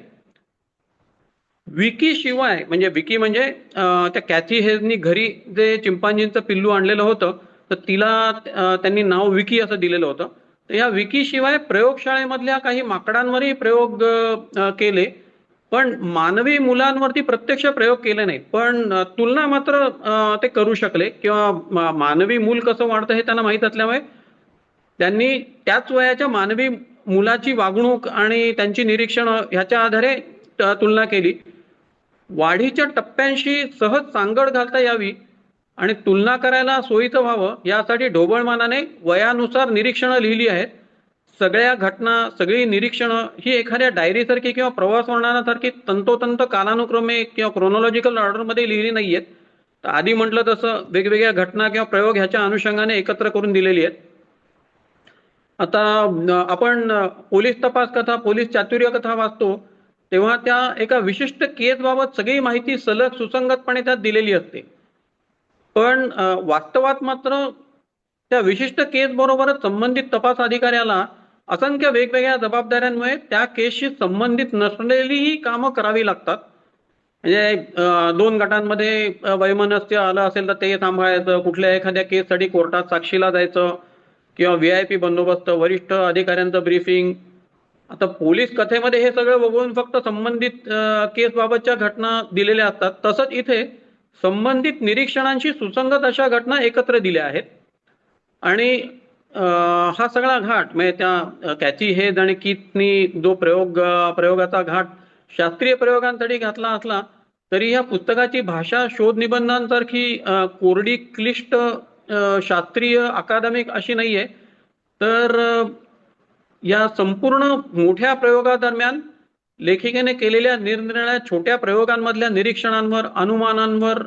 विकी शिवाय म्हणजे विकी म्हणजे त्या कॅथी हेजनी घरी जे चिंपांजींचं पिल्लू आणलेलं होतं, तर तिला त्यांनी नाव विकी असं दिलेलं होतं. तर या विकी शिवाय प्रयोगशाळेमधल्या काही माकडांवरही प्रयोग केले, पण मानवी मुलांवरती प्रत्यक्ष प्रयोग केले नाहीत. पण तुलना मात्र ते करू शकले किंवा मानवी मूल कसं वाढतं हे त्यांना माहीत असल्यामुळे त्यांनी त्याच वयाच्या मानवी मुलाची वागणूक आणि त्यांची निरीक्षण ह्याच्या आधारे तुलना केली. वाढीच्या टप्प्यांशी सहज सांगड घालता यावी आणि तुलना करायला सोयीचं व्हावं यासाठी ढोबळमानाने वयानुसार निरीक्षणं लिहिली आहेत. सगळ्या घटना, सगळी निरीक्षणं ही एखाद्या डायरीसारखी किंवा प्रवास वर्णनासारखी तंतोतंत कालानुक्रमे किंवा क्रोनॉलॉजिकल ऑर्डरमध्ये लिहिली नाहीयेत. तर आधी म्हटलं तसं वेगवेगळ्या घटना किंवा प्रयोग ह्याच्या अनुषंगाने एकत्र करून दिलेली आहेत. आता आपण पोलीस तपास कथा, पोलीस चातुर्य कथा वाचतो तेव्हा त्या एका विशिष्ट केसबाबत सगळी माहिती सलग सुसंगतपणे त्यात दिलेली असते. पण वास्तवात मात्र त्या विशिष्ट केस बरोबरच संबंधित तपास अधिकाऱ्याला असंख्य वेगवेगळ्या जबाबदाऱ्यांमुळे त्या केसशी संबंधित नसलेलीही कामं करावी लागतात. म्हणजे 2 गटांमध्ये वैमनस्य आलं असेल तर ते सांभाळायचं, कुठल्या एखाद्या केससाठी कोर्टात साक्षीला जायचं किंवा VIP बंदोबस्त, वरिष्ठ अधिकाऱ्यांचं ब्रीफिंग. आता पोलीस कथेमध्ये हे सगळं वगळून फक्त संबंधित केसबाबतच्या घटना दिलेल्या असतात. तसंच इथे संबंधित निरीक्षणांशी सुसंगत अशा घटना एकत्र दिल्या आहेत आणि हा सगळा घाट म्हणजे त्या कॅथी हेज आणि कीथनी जो प्रयोगाचा घाट शास्त्रीय प्रयोगांसाठी घातला असला तरी या पुस्तकाची भाषा शोध निबंधांसारखी कोरडी, क्लिष्ट, शास्त्रीय, अकादमिक अशी नाहीये. तर या संपूर्ण मोठ्या प्रयोगादरम्यान लेखिकेने केलेल्या निरनिराळ्या छोट्या प्रयोगांमधल्या निरीक्षणांवर, अनुमानांवर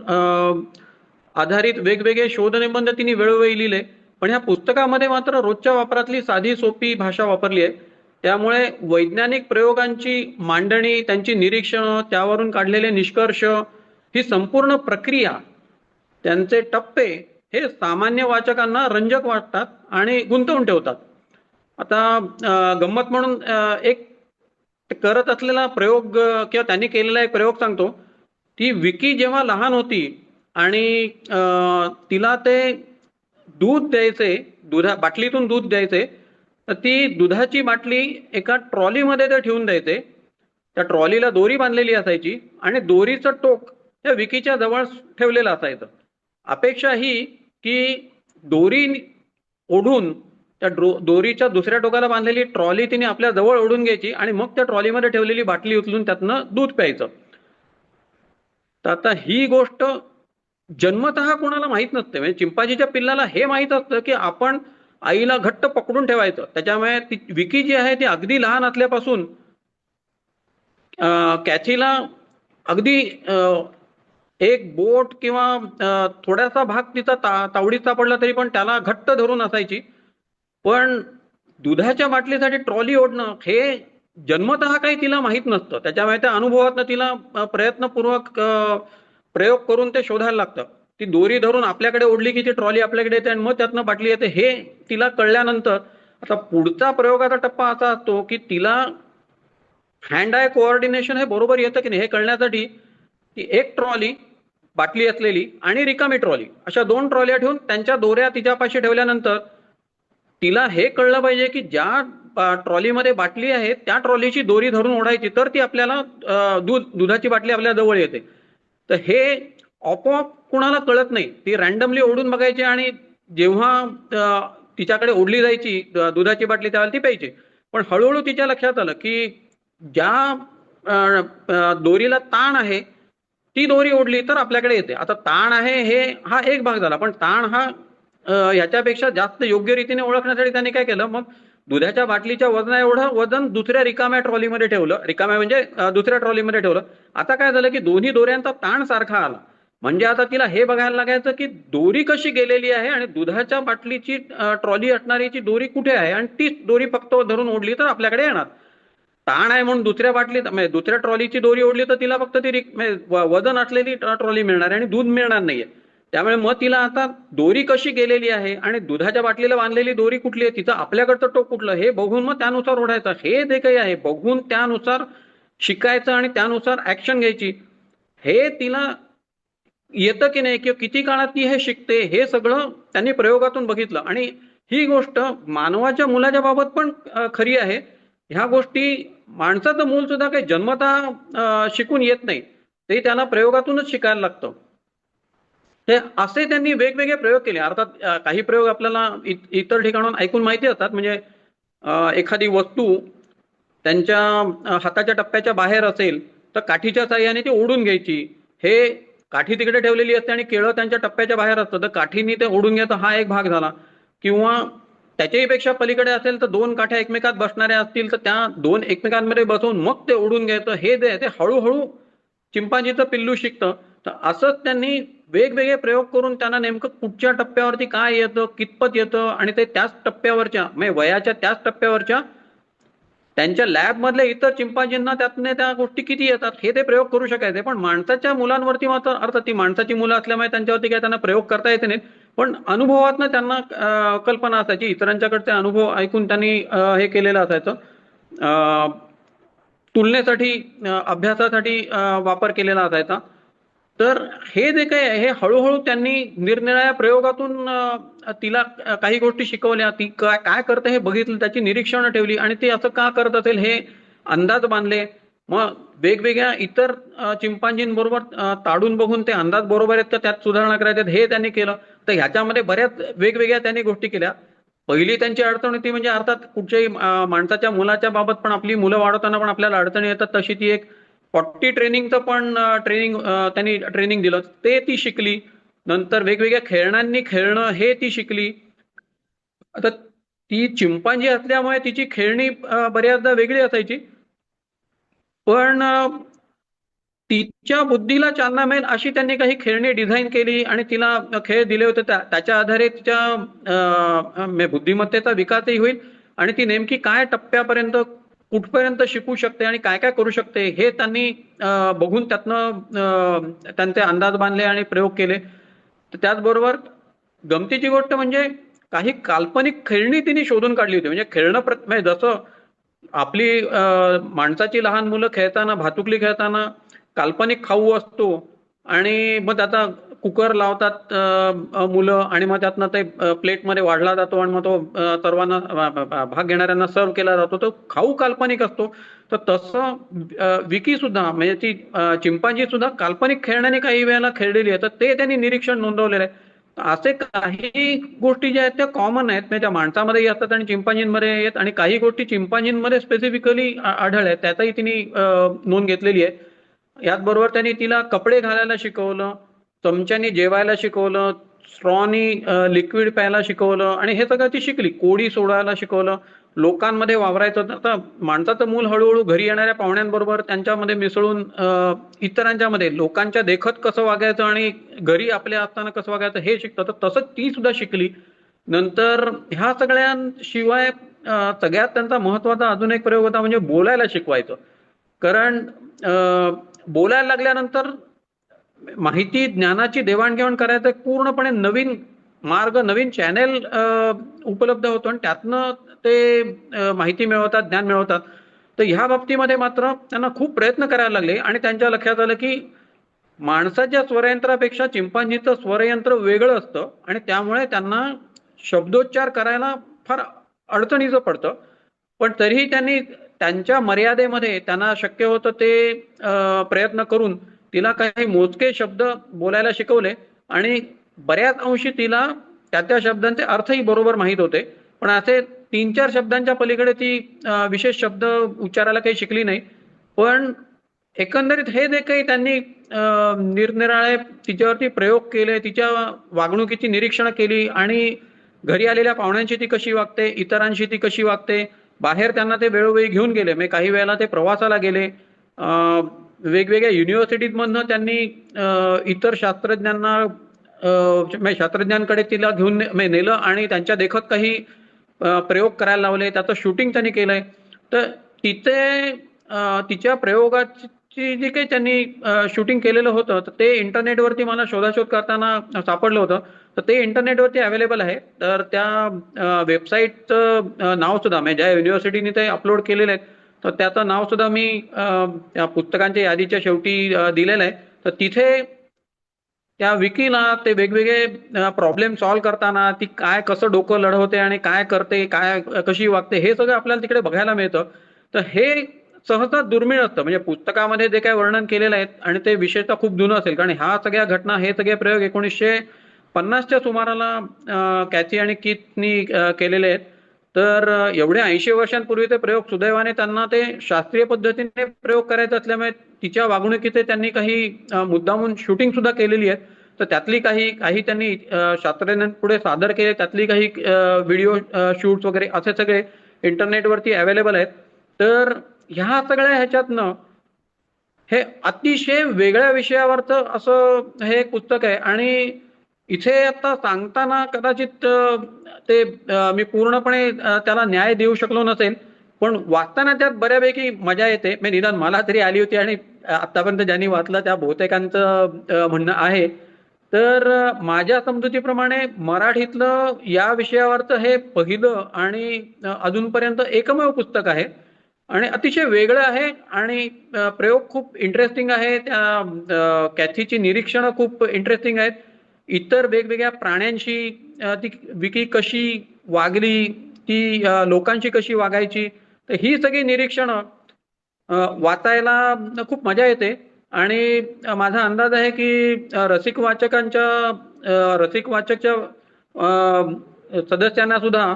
आधारित वेगवेगळे शोधनिबंध तिने वेळोवेळी लिहिले. पण ह्या पुस्तकामध्ये मात्र रोजच्या वापरातली साधी सोपी भाषा वापरली आहे. त्यामुळे वैज्ञानिक प्रयोगांची मांडणी, त्यांची निरीक्षणं, त्यावरून काढलेले निष्कर्ष, ही संपूर्ण प्रक्रिया, त्यांचे टप्पे हे सामान्य वाचकांना रंजक वाटतात आणि गुंतवून ठेवतात. आता गंमत म्हणून एक करत असलेला प्रयोग किंवा त्यांनी केलेला एक प्रयोग सांगतो. ती विकी जेव्हा लहान होती आणि तिला ते दूध द्यायचे, बाटलीतून दूध द्यायचे, तर ती दुधाची बाटली एका ट्रॉलीमध्ये ते ठेवून द्यायचे. त्या ट्रॉलीला दोरी बांधलेली असायची आणि दोरीचं टोक त्या विकीच्या जवळ ठेवलेलं असायचं. अपेक्षा ही की दोरी ओढून त्या दोरीच्या दुसऱ्या टोकाला बांधलेली ट्रॉली तिने आपल्या जवळ ओढून घ्यायची आणि मग त्या ट्रॉलीमध्ये ठेवलेली बाटली उचलून त्यातनं दूध प्यायचं. तर आता ही गोष्ट जन्मतः कोणाला माहित नसते. म्हणजे चिंपांजीच्या पिल्लाला हे माहित असतं की आपण आईला घट्ट पकडून ठेवायचं. त्याच्यामुळे ती विकी जी आहे ती अगदी लहान असल्यापासून कॅथीला अगदी एक बोट किंवा थोडासा भाग तिचा तावडीत सापडला तरी पण त्याला घट्ट धरून असायची. पण दुधाच्या बाटलीसाठी ट्रॉली ओढणं हे जन्मतः काही तिला माहित नसतं. त्याच्यामुळे त्या अनुभवातनं तिला प्रयत्नपूर्वक प्रयोग करून ते शोधायला लागतं. ती दोरी धरून आपल्याकडे ओढली की ती ट्रॉली आपल्याकडे येते आणि मग त्यातनं बाटली येते. हे तिला कळल्यानंतर आता पुढचा प्रयोगाचा टप्पा असा असतो की तिला हँड आय कोऑर्डिनेशन हे बरोबर येतं की नाही हे कळण्यासाठी की एक ट्रॉली बाटली असलेली आणि रिकामी ट्रॉली अशा दोन ट्रॉल्या ठेवून त्यांच्या दोऱ्या तिच्यापाशी ठेवल्यानंतर तिला हे कळलं पाहिजे की ज्या ट्रॉलीमध्ये बाटली आहे त्या ट्रॉलीची दोरी धरून ओढायची तर ती आपल्याला दुधाची बाटली आपल्या जवळ येते. तर हे आपोआप कुणाला कळत नाही. ती रॅन्डमली ओढून बघायची आणि जेव्हा तिच्याकडे ओढली जायची दुधाची बाटली त्यावेळेला ती प्यायची. पण हळूहळू तिच्या लक्षात आलं की ज्या दोरीला ताण आहे ती दोरी ओढली तर आपल्याकडे येते. आता ताण आहे हे हा एक भाग झाला, पण ताण हा याच्यापेक्षा जास्त योग्य रीतीने ओळखण्यासाठी त्यांनी काय केलं, मग दुधाच्या बाटलीच्या वजना एवढं वजन दुसऱ्या रिकाम्या ट्रॉलीमध्ये ठेवलं. रिकाम्या म्हणजे दुसऱ्या ट्रॉलीमध्ये ठेवलं. आता काय झालं की दोन्ही दोऱ्यांचा ताण सारखा आला. म्हणजे आता तिला हे बघायला लागायचं की दोरी कशी गेलेली आहे आणि दुधाच्या बाटलीची ट्रॉली असणारीची दोरी कुठे आहे आणि ती दोरी फक्त धरून ओढली तर आपल्याकडे येणार. ताण आहे म्हणून दुसऱ्या बाटलीत म्हणजे दुसऱ्या ट्रॉलीची दोरी ओढली तर तिला फक्त ती वजन असलेली ट्रॉली मिळणार आहे आणि दूध मिळणार नाहीये. त्यामुळे मग तिला आता दोरी कशी गेलेली आहे आणि दुधाच्या बाटलीला बांधलेली दोरी कुठली आहे, तिचं आपल्याकडचं टोक कुठलं हे बघून मग त्यानुसार ओढायचं. हे जे काही आहे बघून त्यानुसार शिकायचं आणि त्यानुसार ऍक्शन घ्यायची. हे तिला येतं की नाही किंवा किती काळात ती हे शिकते हे सगळं त्यांनी प्रयोगातून बघितलं. आणि ही गोष्ट मानवाच्या मुलाच्या बाबत पण खरी आहे. ह्या गोष्टी माणसाचं मूल सुद्धा काही जन्मता शिकून येत नाही, ते त्याला प्रयोगातूनच शिकायला लागतं. ते असे त्यांनी वेगवेगळे प्रयोग केले. अर्थात काही प्रयोग आपल्याला इतर ठिकाणाहून ऐकून माहिती असतात. म्हणजे एखादी वस्तू त्यांच्या हाताच्या टप्प्याच्या बाहेर असेल तर काठीच्या साह्याने ती ओढून घ्यायची. हे काठी तिकडे ठेवलेली असते आणि केळं त्यांच्या टप्प्याच्या बाहेर असतं तर काठीने ते ओढून घ्यायचं हा एक भाग झाला. किंवा त्याच्याही पेक्षा पलीकडे असेल तर दोन काठ्या एकमेकात बसणाऱ्या असतील तर त्या दोन एकमेकांमध्ये बसवून मग ते ओढून घ्यायचं. हे जे आहे ते हळूहळू चिंपांजीचं पिल्लू शिकतं. तर असंच त्यांनी वेगवेगळे प्रयोग करून त्यांना नेमकं कुठच्या टप्प्यावरती काय येतं, कितपत येतं आणि ते त्याच टप्प्यावरच्या म्हणजे वयाच्या त्याच टप्प्यावरच्या त्यांच्या लॅब मधल्या इतर चिंपांजींना त्यातने त्या गोष्टी किती येतात हे ते प्रयोग करू शकायचे. पण माणसाच्या मुलांवरती मात्र अर्थात ती माणसाची मुलं असल्यामुळे त्यांच्यावरती काय त्यांना प्रयोग करता येते नाहीत. पण अनुभवातनं त्यांना कल्पना असायची. इतरांच्याकडचे अनुभव ऐकून त्यांनी हे केलेलं असायचं. तुलनेसाठी अभ्यासासाठी वापर केलेला असायचा. तर हे जे काही आहे हे हळूहळू त्यांनी निरनिराळ्या प्रयोगातून तिला काही गोष्टी शिकवल्या. ती काय करते हे बघितलं, त्याची निरीक्षणं ठेवली आणि ती असं का करत असेल हे अंदाज बांधले. मग वेगवेगळ्या इतर चिंपांजींबरोबर ताडून बघून ते अंदाज बरोबर आहेत का त्यात सुधारणा करायच्यात हे त्यांनी केलं. तर ह्याच्यामध्ये बऱ्याच वेगवेगळ्या त्यांनी गोष्टी केल्या. पहिली त्यांची अडचण होती म्हणजे अर्थात कुठच्याही माणसाच्या मुलाच्या बाबत पण आपली मुलं वाढवताना पण आपल्याला अडचणी येतात. तशी ती एक पॉटी ट्रेनिंगचं पण त्यांनी ट्रेनिंग दिलं ते ती शिकली. नंतर वेगवेगळ्या खेळण्यांनी खेळणं हे ती शिकली. आता ती चिंपांजी असल्यामुळे तिची खेळणी बऱ्याचदा वेगळी असायची. पण तिच्या बुद्धीला चालना मिळेल अशी त्यांनी काही खेळणी डिझाईन केली आणि तिला खेळ दिले होते. त्याच्या आधारे तिच्या बुद्धिमत्तेचा विकासही होईल आणि ती नेमकी काय टप्प्यापर्यंत कुठपर्यंत शिकू शकते आणि काय काय करू शकते हे त्यांनी बघून त्यातनं त्यांचे अंदाज बांधले आणि प्रयोग केले. त्याचबरोबर गमतीची गोष्ट म्हणजे काही काल्पनिक खेळणी तिने शोधून काढली होती. म्हणजे खेळणं म्हणजे जसं आपली माणसाची लहान मुलं खेळताना भातुकली खेळताना काल्पनिक खाऊ असतो आणि मग त्याचा कुकर लावतात मुलं आणि मग त्यातनं ते प्लेटमध्ये वाढला जातो आणि मग तो सर्वांना भाग घेणाऱ्यांना सर्व केला जातो. तो खाऊ काल्पनिक असतो. तर तसं विकी सुद्धा म्हणजे ती चिंपांजी सुद्धा काल्पनिक खेळण्याने काही वेळेला खेळलेली आहे. तर ते त्यांनी निरीक्षण नोंदवलेलं आहे. असे काही गोष्टी ज्या आहेत त्या कॉमन आहेत म्हणजे त्या माणसामध्येही असतात आणि चिंपांजींमध्ये आहेत आणि काही गोष्टी चिंपांजींमध्ये स्पेसिफिकली आढळ आहेत त्यातही तिने नोंद घेतलेली आहे. याचबरोबर त्यांनी तिला कपडे घालायला शिकवलं, चमच्यानी जेवायला शिकवलं, स्ट्रॉनी लिक्विड प्यायला शिकवलं आणि हे सगळं ती शिकली. कोडी सोडायला शिकवलं, लोकांमध्ये वावरायचं. आता माणसाचं मूल हळूहळू घरी येणाऱ्या पाहुण्यांबरोबर त्यांच्यामध्ये मिसळून इतरांच्या मध्ये लोकांच्या देखत कसं वागायचं आणि घरी आपल्या असताना कसं वागायचं हे शिकतं. तर तसंच ती सुद्धा शिकली. नंतर ह्या सगळ्यांशिवाय सगळ्यात त्यांचा महत्वाचा अजून एक प्रयोग होता म्हणजे बोलायला शिकवायचं. कारण बोलायला लागल्यानंतर माहिती ज्ञानाची देवाणघेवाण करायचं पूर्णपणे नवीन मार्ग नवीन चॅनेल उपलब्ध होतो आणि त्यातनं ते माहिती मिळवतात, ज्ञान मिळवतात. तर ह्या बाबतीमध्ये मात्र त्यांना खूप प्रयत्न करायला लागले आणि त्यांच्या लक्षात आलं की माणसाच्या स्वरयंत्रापेक्षा चिंपांजीचं स्वरयंत्र वेगळं असतं आणि त्यामुळे त्यांना शब्दोच्चार करायला फार अडचणीचं पडतं. पण तरीही त्यांनी त्यांच्या मर्यादेमध्ये त्यांना शक्य होतं ते प्रयत्न करून तिला काही मोजके शब्द बोलायला शिकवले आणि बऱ्याच अंशी तिला त्या शब्दांचे अर्थही बरोबर माहीत होते. पण असे 3-4 शब्दांच्या पलीकडे ती विशेष शब्द उच्चारायला काही शिकली नाही. पण एकंदरीत हे जे काही त्यांनी निरनिराळे तिच्यावरती प्रयोग केले, तिच्या वागणुकीची निरीक्षणं केली आणि घरी आलेल्या पाहुण्यांशी ती कशी वागते, इतरांशी ती कशी वागते, बाहेर त्यांना ते वेळोवेळी घेऊन गेले. म्हणजे काही वेळेला ते प्रवासाला गेले. वेगवेगळ्या युनिव्हर्सिटीजमधनं त्यांनी इतर शास्त्रज्ञांना म्हणजे शास्त्रज्ञांकडे तिला घेऊन म्हणजे नेलं आणि त्यांच्या देखत काही प्रयोग करायला लावले. त्याचं शूटिंग त्यांनी केलंय. तर तिथे तिच्या प्रयोगाची जी काही त्यांनी शूटिंग केलेलं होतं तर ते इंटरनेटवरती मला शोधाशोध करताना सापडलं होतं. तर ते इंटरनेटवरती अवेलेबल आहे. तर त्या वेबसाईटचं नाव सुद्धा म्हणजे ज्या युनिव्हर्सिटीने ते अपलोड केलेलं आहे तर त्याचं नाव सुद्धा मी त्या पुस्तकांच्या यादीच्या शेवटी दिलेलं आहे. तर तिथे त्या विकीला ते वेगवेगळे प्रॉब्लेम सॉल्व्ह करताना ती काय कसं डोकं लढवते आणि काय करते, काय कशी वागते हे सगळं आपल्याला तिकडे बघायला मिळतं. तर हे सहसा दुर्मिळ असतं. म्हणजे पुस्तकामध्ये जे काही वर्णन केलेलं आहे आणि ते विशेषतः खूप जुनं असेल कारण ह्या सगळ्या घटना हे सगळे प्रयोग 1950च्या सुमाराला कॅथी आणि कीथनी केलेले आहेत. तर एवढे 80 वर्षांपूर्वी ते प्रयोग सुदैवाने त्यांना ते शास्त्रीय पद्धतीने प्रयोग करायचे असल्यामुळे तिच्या वागणुकीचे त्यांनी काही मुद्दामून शूटिंग सुद्धा केलेली आहे. तर त्यातली काही काही त्यांनी शास्त्रज्ञांपुढे सादर केले. त्यातली काही व्हिडिओ शूट्स वगैरे असे सगळे इंटरनेटवरती अवेलेबल आहेत. तर ह्या सगळ्या ह्याच्यातनं हे अतिशय वेगळ्या विषयावरचं असं हे एक पुस्तक आहे आणि इथे आता सांगताना कदाचित ते मी पूर्णपणे त्याला न्याय देऊ शकलो नसेल. पण वाचताना त्यात बऱ्यापैकी मजा येते. म्हणजे निदान मला तरी आली होती आणि आतापर्यंत ज्यांनी वाचलं त्या बहुतेकांचं म्हणणं आहे. तर माझ्या समजुतीप्रमाणे मराठीतलं या विषयावरचं हे पहिलं आणि अजूनपर्यंत एकमेव पुस्तक आहे आणि अतिशय वेगळं आहे आणि प्रयोग खूप इंटरेस्टिंग आहे. त्या कॅथीची निरीक्षणं खूप इंटरेस्टिंग आहेत. इतर वेगवेगळ्या प्राण्यांशी ती विकी कशी वागली, ती लोकांशी कशी वागायची, तर ही सगळी निरीक्षणं वाचायला खूप मजा येते आणि माझा अंदाज आहे की रसिक वाचकच्या सदस्यांना सुद्धा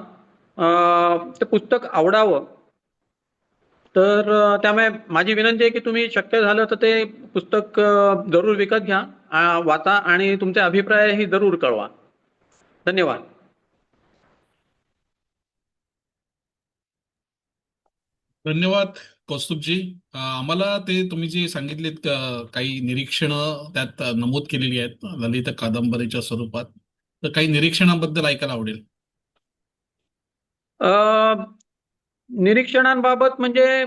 ते पुस्तक आवडावं. तर त्यामुळे माझी विनंती आहे की तुम्ही शक्य झालं तर ते पुस्तक जरूर विकत घ्या, वाचा आणि तुमचे अभिप्रायही जरूर कळवा. धन्यवाद. धन्यवाद कौस्तुभजी. आम्हाला ते तुम्ही जे सांगितलेत काही निरीक्षणं त्यात नमूद केलेली आहेत ललित कादंबरीच्या स्वरूपात, तर काही निरीक्षणाबद्दल ऐकायला आवडेल. अ, निरीक्षणांबाबत म्हणजे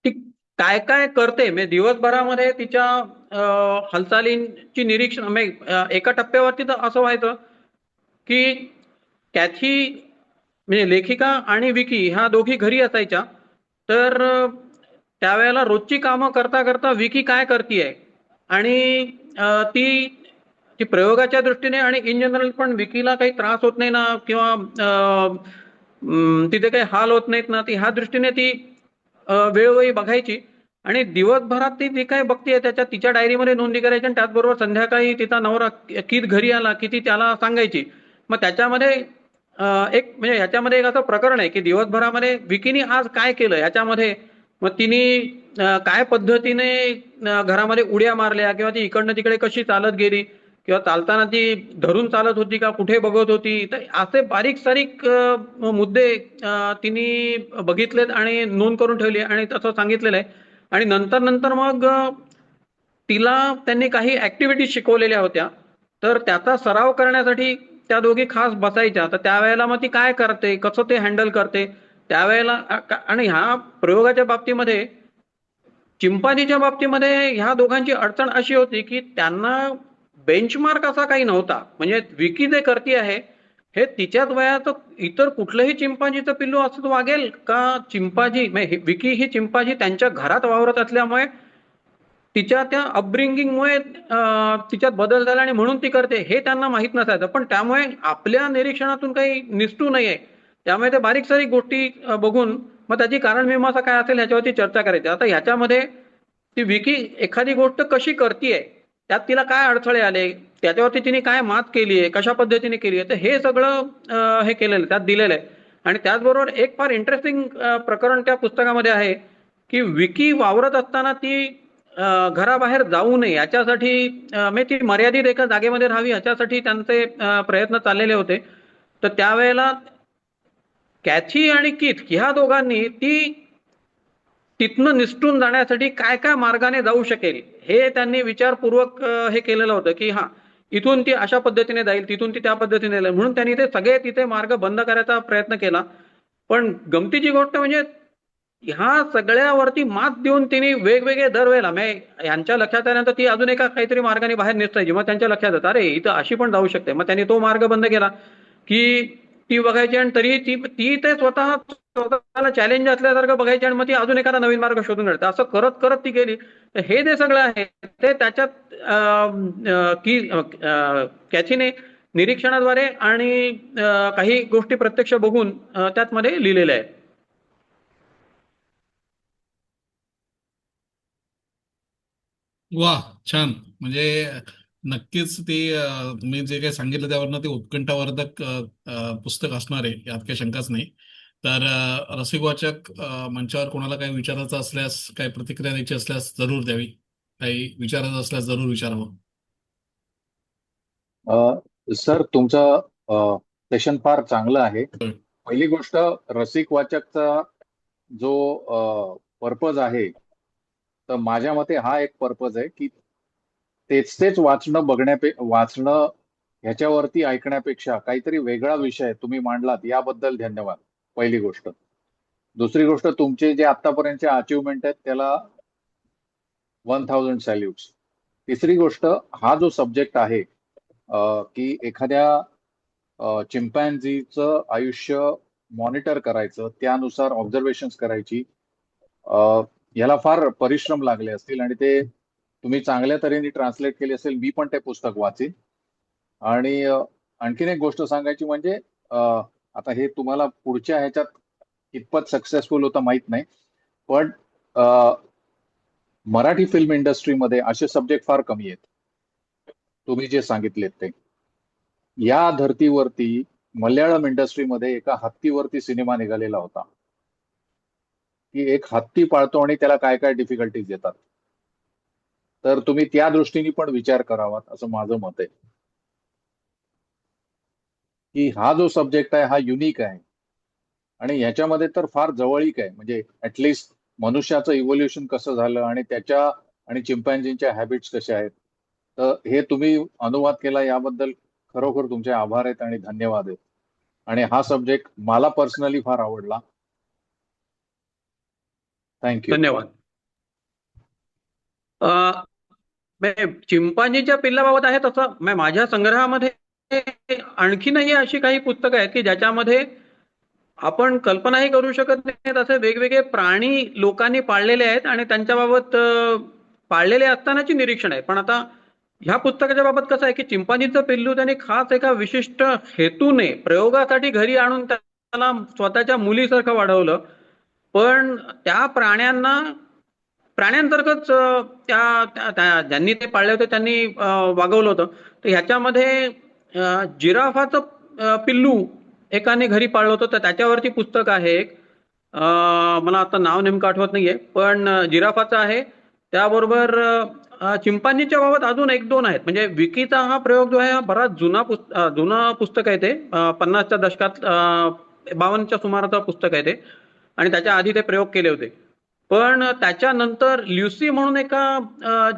ती काय काय करते म्हणजे दिवसभरामध्ये तिच्या हालचालींची निरीक्षण म्हणजे एका टप्प्यावरती तर असं व्हायचं की कॅथी म्हणजे लेखिका आणि विकी ह्या दोघी घरी असायच्या. तर त्यावेळेला रोजची कामं करता करता विकी काय करतीये आणि ती ती प्रयोगाच्या दृष्टीने आणि इन जनरल पण विकीला काही त्रास होत नाही ना किंवा तिथे काही हाल होत नाहीत ना ती ह्या दृष्टीने ती वेळोवेळी बघायची आणि दिवसभरात ती जी काही बघतीये त्याच्यात तिच्या डायरीमध्ये नोंदी करायची आणि त्याचबरोबर संध्याकाळी तिचा नवरा कीत घरी आला की ती त्याला सांगायची. मग त्याच्यामध्ये एक म्हणजे ह्याच्यामध्ये एक असं प्रकरण आहे की दिवसभरामध्ये विकीनी आज काय केलं ह्याच्यामध्ये मग तिने काय पद्धतीने घरामध्ये उड्या मारल्या किंवा ती इकडनं तिकडे कशी चालत गेली किंवा चालताना ती धरून चालत होती का कुठे बघत होती. तर असे बारीक सारीक मुद्दे तिने बघितलेत आणि नोंद करून ठेवली आणि तसं सांगितलेलं आहे. आणि नंतर नंतर मग तिला त्यांनी काही ऍक्टिव्हिटीज शिकवलेल्या होत्या. तर त्याचा सराव करण्यासाठी त्या दोघी खास बसायच्या. तर त्यावेळेला मग ती काय करते, कसं ते हँडल करते त्यावेळेला आणि ह्या प्रयोगाच्या बाबतीमध्ये चिंपांजीच्या बाबतीमध्ये ह्या दोघांची अडचण अशी होती की त्यांना बेंचमार्क असा काही नव्हता. म्हणजे विकी जे करते आहे हे तिच्याच वयाचं इतर कुठलंही चिंपांजीचं पिल्लू असंच वागेल का? चिंपांजी विकी ही चिंपांजी त्यांच्या घरात वावरत असल्यामुळे तिच्या त्या अपब्रिंगिंगमुळे तिच्यात बदल झाला आणि म्हणून ती करते हे त्यांना माहीत नसायचं. पण त्यामुळे आपल्या निरीक्षणातून काही निसटू नये, त्यामुळे ते बारीक सारीक गोष्टी बघून मग त्याची कारणमीमांसा काय असेल ह्याच्यावरती चर्चा करायची. आता ह्याच्यामध्ये ती विकी एखादी गोष्ट कशी करतीये, त्यात तिला काय अडथळे आले, त्याच्यावरती तिने काय मात केली आहे, कशा पद्धतीने केली आहे, तर हे सगळं हे केलेलं त्यात दिलेलं आहे. आणि त्याचबरोबर एक फार इंटरेस्टिंग प्रकरण त्या पुस्तकामध्ये आहे की विकी वावरत असताना ती घराबाहेर जाऊ नये याच्यासाठी म्हणजे ती मर्यादित एका जागेमध्ये राहावी याच्यासाठी त्यांचे प्रयत्न चाललेले होते. तर त्यावेळेला कॅथी आणि किथ ह्या दोघांनी ती तिथनं निसटून जाण्यासाठी काय काय मार्गाने जाऊ शकेल हे त्यांनी विचारपूर्वक हे केलेलं होतं की हा इथून ती अशा पद्धतीने जाईल, तिथून ती त्या पद्धतीने जाईल, म्हणून त्यांनी ते सगळे तिथे मार्ग बंद करायचा प्रयत्न केला. पण गमतीची गोष्ट म्हणजे ह्या सगळ्यावरती मात देऊन तिने वेगवेगळे दरवेळेला म्हणजे यांच्या लक्षात आल्यानंतर ती अजून एका काहीतरी मार्गाने बाहेर निसटायची. मग त्यांच्या लक्षात येतं अरे इथं अशी पण जाऊ शकते, मग त्यांनी तो मार्ग बंद केला की ती बघायची आणि तरी ती ती ते स्वतःला चॅलेंज असल्यासारखं बघायची आणि मग ती अजून एखादा नवीन मार्ग शोधून काढते. असं करत करत ती गेली. तर हे जे सगळं आहे ते त्याच्यात की कॅथीने निरीक्षणाद्वारे आणि काही गोष्टी प्रत्यक्ष बघून त्यात मध्ये लिहिलेल्या आहेत. वाह, छान. म्हणजे नक्कीच ते तुम्ही जे काही सांगितलं त्यावरनं ते उत्कंठावर्धक पुस्तक असणार आहे यात काही शंकाच नाही. तर रसिक वाचक मंचावर कोणाला काही विचारायचं असल्यास, काही प्रतिक्रिया द्यायची असल्यास जरूर द्यावी. काही विचारायचं असल्यास जरूर विचारावं. सर तुमचं सेशन फार चांगलं आहे. पहिली गोष्ट, रसिक वाचकचा जो पर्पज आहे, तर माझ्या मते हा एक पर्पज आहे की तेच तेच वाचणं ह्याच्यावरती ऐकण्यापेक्षा काहीतरी वेगळा विषय तुम्ही मांडलात याबद्दल धन्यवाद. पहिली गोष्ट. दुसरी गोष्ट, तुमचे जे आतापर्यंतचे अचिव्हमेंट आहेत त्याला 1000 सॅल्यूट्स. तिसरी गोष्ट, हा जो सब्जेक्ट आहे की एखाद्या चिंपॅन्झीचं आयुष्य मॉनिटर करायचं, त्यानुसार ऑब्झर्वेशन करायची, याला फार परिश्रम लागले असतील आणि ते तुम्ही चांगल्या तऱ्हेने ट्रान्सलेट केले असेल. मी पण ते पुस्तक वाचेन. आणि आणखीन एक गोष्ट सांगायची म्हणजे आता हे तुम्हाला पुढच्या ह्याच्यात कितपत सक्सेसफुल होतं माहित नाही, पण मराठी फिल्म इंडस्ट्रीमध्ये असे सब्जेक्ट फार कमी आहेत. तुम्ही जे सांगितलेत ते, या धर्तीवरती मल्याळम इंडस्ट्रीमध्ये एका हत्तीवरती सिनेमा निघालेला होता की एक हत्ती पाळतो आणि त्याला काय काय डिफिकल्टीज येतात. तर तुम्ही त्या दृष्टीने पण विचार करावा असं माझं मत आहे की हा जो सब्जेक्ट आहे हा युनिक आहे आणि ह्याच्यामध्ये तर फार जवळीक आहे. म्हणजे ऍटलिस्ट मनुष्याचं इव्होल्युशन कसं झालं आणि त्याच्या आणि चिंपॅन्झींच्या हॅबिट्स कशा आहेत. तर हे तुम्ही अनुवाद केला याबद्दल खरोखर तुमचे आभार आहेत आणि धन्यवाद आहेत. आणि हा सब्जेक्ट मला पर्सनली फार आवडला. थँक्यू. धन्यवाद. चिंपांजीच्या पिल्लाबाबत आहे तसं माझ्या संग्रहामध्ये आणखीनही अशी काही पुस्तकं आहेत की ज्याच्यामध्ये आपण कल्पनाही करू शकत नाही तसे वेगवेगळे प्राणी लोकांनी पाळलेले आहेत आणि त्यांच्याबाबत पाळलेले असतानाची निरीक्षण आहे. पण आता ह्या पुस्तकाच्या बाबत कसं आहे की चिंपांजीचं पिल्लू त्यांनी खास एका विशिष्ट हेतूने प्रयोगासाठी घरी आणून त्याला स्वतःच्या मुलीसारखं वाढवलं. पण त्या प्राण्यांसारखंच ज्यांनी ते पाळले होते त्यांनी वागवलं होतं. तर ह्याच्यामध्ये जिराफाचं पिल्लू एकाने घरी पाळलं होतं, तर त्याच्यावरती पुस्तक आहे एक. मला आता नाव नेमकं आठवत नाहीये, पण जिराफाचं आहे. त्याबरोबर चिंपांजीच्या बाबत अजून एक दोन आहेत. म्हणजे विकीचा हा प्रयोग जो आहे हा बराच जुना पुस्तक आहे ते. 50च्या दशकात 52च्या सुमाराचं पुस्तक आहे ते आणि त्याच्या आधी ते प्रयोग केले होते. पण त्याच्यानंतर ल्युसी म्हणून एका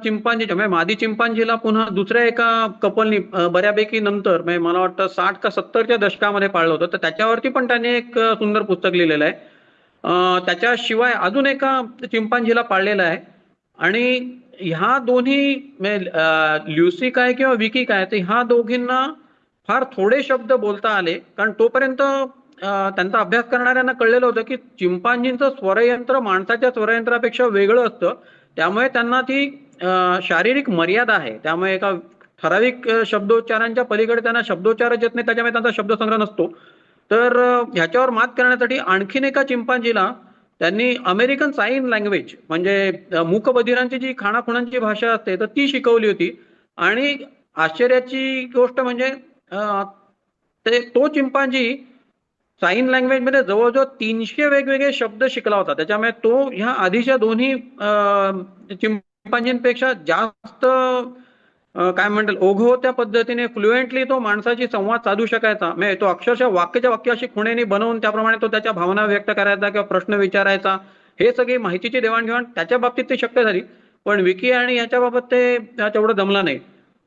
चिंपांजीच्या म्हणजे मादी चिंपांजीला पुन्हा दुसऱ्या एका कपलनी बऱ्यापैकी नंतर म्हणजे मला वाटतं 60 का 70च्या दशकामध्ये पाळलं होतं. तर त्याच्यावरती पण त्याने एक सुंदर पुस्तक लिहिलेलं आहे. त्याच्याशिवाय अजून एका चिंपांजीला पाळलेलं आहे. आणि ह्या दोन्ही ल्युसी काय किंवा विकी काय, तर ह्या दोघींना फार थोडे शब्द बोलता आले, कारण तोपर्यंत त्यांचा अभ्यास करणाऱ्यांना कळलेलं होतं की चिंपांजींचं स्वरयंत्र माणसाच्या स्वरयंत्रापेक्षा वेगळं असतं. त्यामुळे त्यांना ती शारीरिक मर्यादा आहे. त्यामुळे एका ठराविक शब्दोच्चारांच्या पलीकडे त्यांना शब्दोच्चारच येत नाही, त्याच्यामुळे त्यांचा शब्दसंग्रह नसतो. तर ह्याच्यावर मात करण्यासाठी आणखीन एका चिंपांजीला त्यांनी अमेरिकन साइन लँग्वेज म्हणजे मूकबधिरांची जी खाणाखुणांची भाषा असते तर ती शिकवली होती. आणि आश्चर्याची गोष्ट म्हणजे तो चिंपांजी साइन लँग्वेज मध्ये जवळजवळ 300 वेगवेगळे शब्द शिकला होता. त्याच्यामुळे तो ह्या आधीच्या दोन्ही चिंपांजींपेक्षा जास्त काय म्हणतात ओघ त्या पद्धतीने फ्लुएंटली तो माणसाची संवाद साधू शकायचा. म्हणजे तो अक्षरशः वाक्याच्या वाक्य अशी खुणेनी बनवून त्याप्रमाणे तो त्याच्या भावना व्यक्त करायचा किंवा प्रश्न विचारायचा. हे सगळी माहितीची देवाणघेवाण त्याच्या बाबतीत ते शक्य झाली, पण विकी आणि याच्या बाबत ते तेवढं जमलं नाही.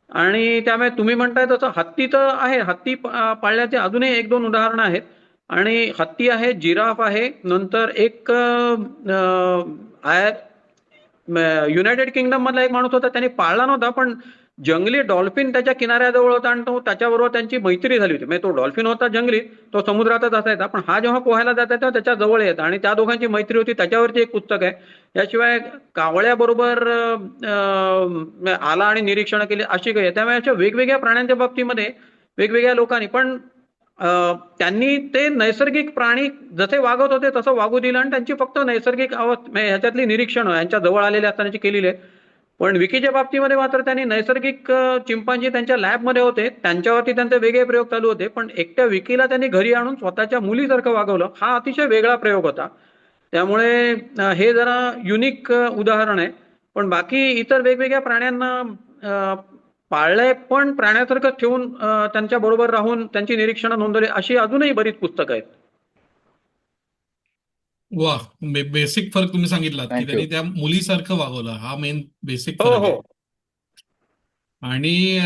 आणि त्यामुळे तुम्ही म्हणताय तसं हत्ती तर आहे, हत्ती पाळण्याचे अजूनही 1-2 उदाहरणं आहेत. आणि हत्ती आहे, जिराफ आहे, नंतर एक युनायटेड किंगडम मधला एक माणूस होता, त्याने पाळला नव्हता पण जंगली डॉल्फिन त्याच्या किनाऱ्याजवळ होता आणि तो त्याच्याबरोबर त्यांची मैत्री झाली होती. म्हणजे तो डॉल्फिन होता जंगली, तो समुद्रातच असायचा, पण हा जेव्हा पोहायला जाता तेव्हा त्याच्या जवळ येत आणि त्या दोघांची मैत्री होती. त्याच्यावरती एक पुस्तक आहे. याशिवाय कावळ्याबरोबर आला आणि निरीक्षण केली अशी काही आहे. त्यामुळे अशा वेगवेगळ्या प्राण्यांच्या बाबतीमध्ये वेगवेगळ्या लोकांनी पण त्यांनी ते नैसर्गिक प्राणी जसे वागत होते तसं वागू दिलं आणि त्यांची फक्त नैसर्गिक ह्याच्यातली निरीक्षण यांच्या जवळ आलेल्या असतानाची केलेली आहे. पण विकीच्या बाबतीमध्ये मात्र त्यांनी नैसर्गिक चिंपांजी त्यांच्या लॅबमध्ये होते, त्यांच्यावरती त्यांचे वेगळे प्रयोग चालू होते, पण एकट्या विकीला त्यांनी घरी आणून स्वतःच्या मुलीसारखं वागवलं. हा अतिशय वेगळा प्रयोग होता. त्यामुळे हे जरा युनिक उदाहरण आहे. पण बाकी इतर वेगवेगळ्या प्राण्यांना पाळलंय पण प्राण्यासारखं ठेवून त्यांच्या बरोबर राहून त्यांची निरीक्षणं नोंदवली अशी अजूनही बरीच पुस्तकं आहेत. वा, बेसिक फरक तुम्ही सांगितलात की थँक्यू. त्यांनी त्या मुलीसारखं वागवलं, हा मेन बेसिक हो फरक हो. आहे. आणि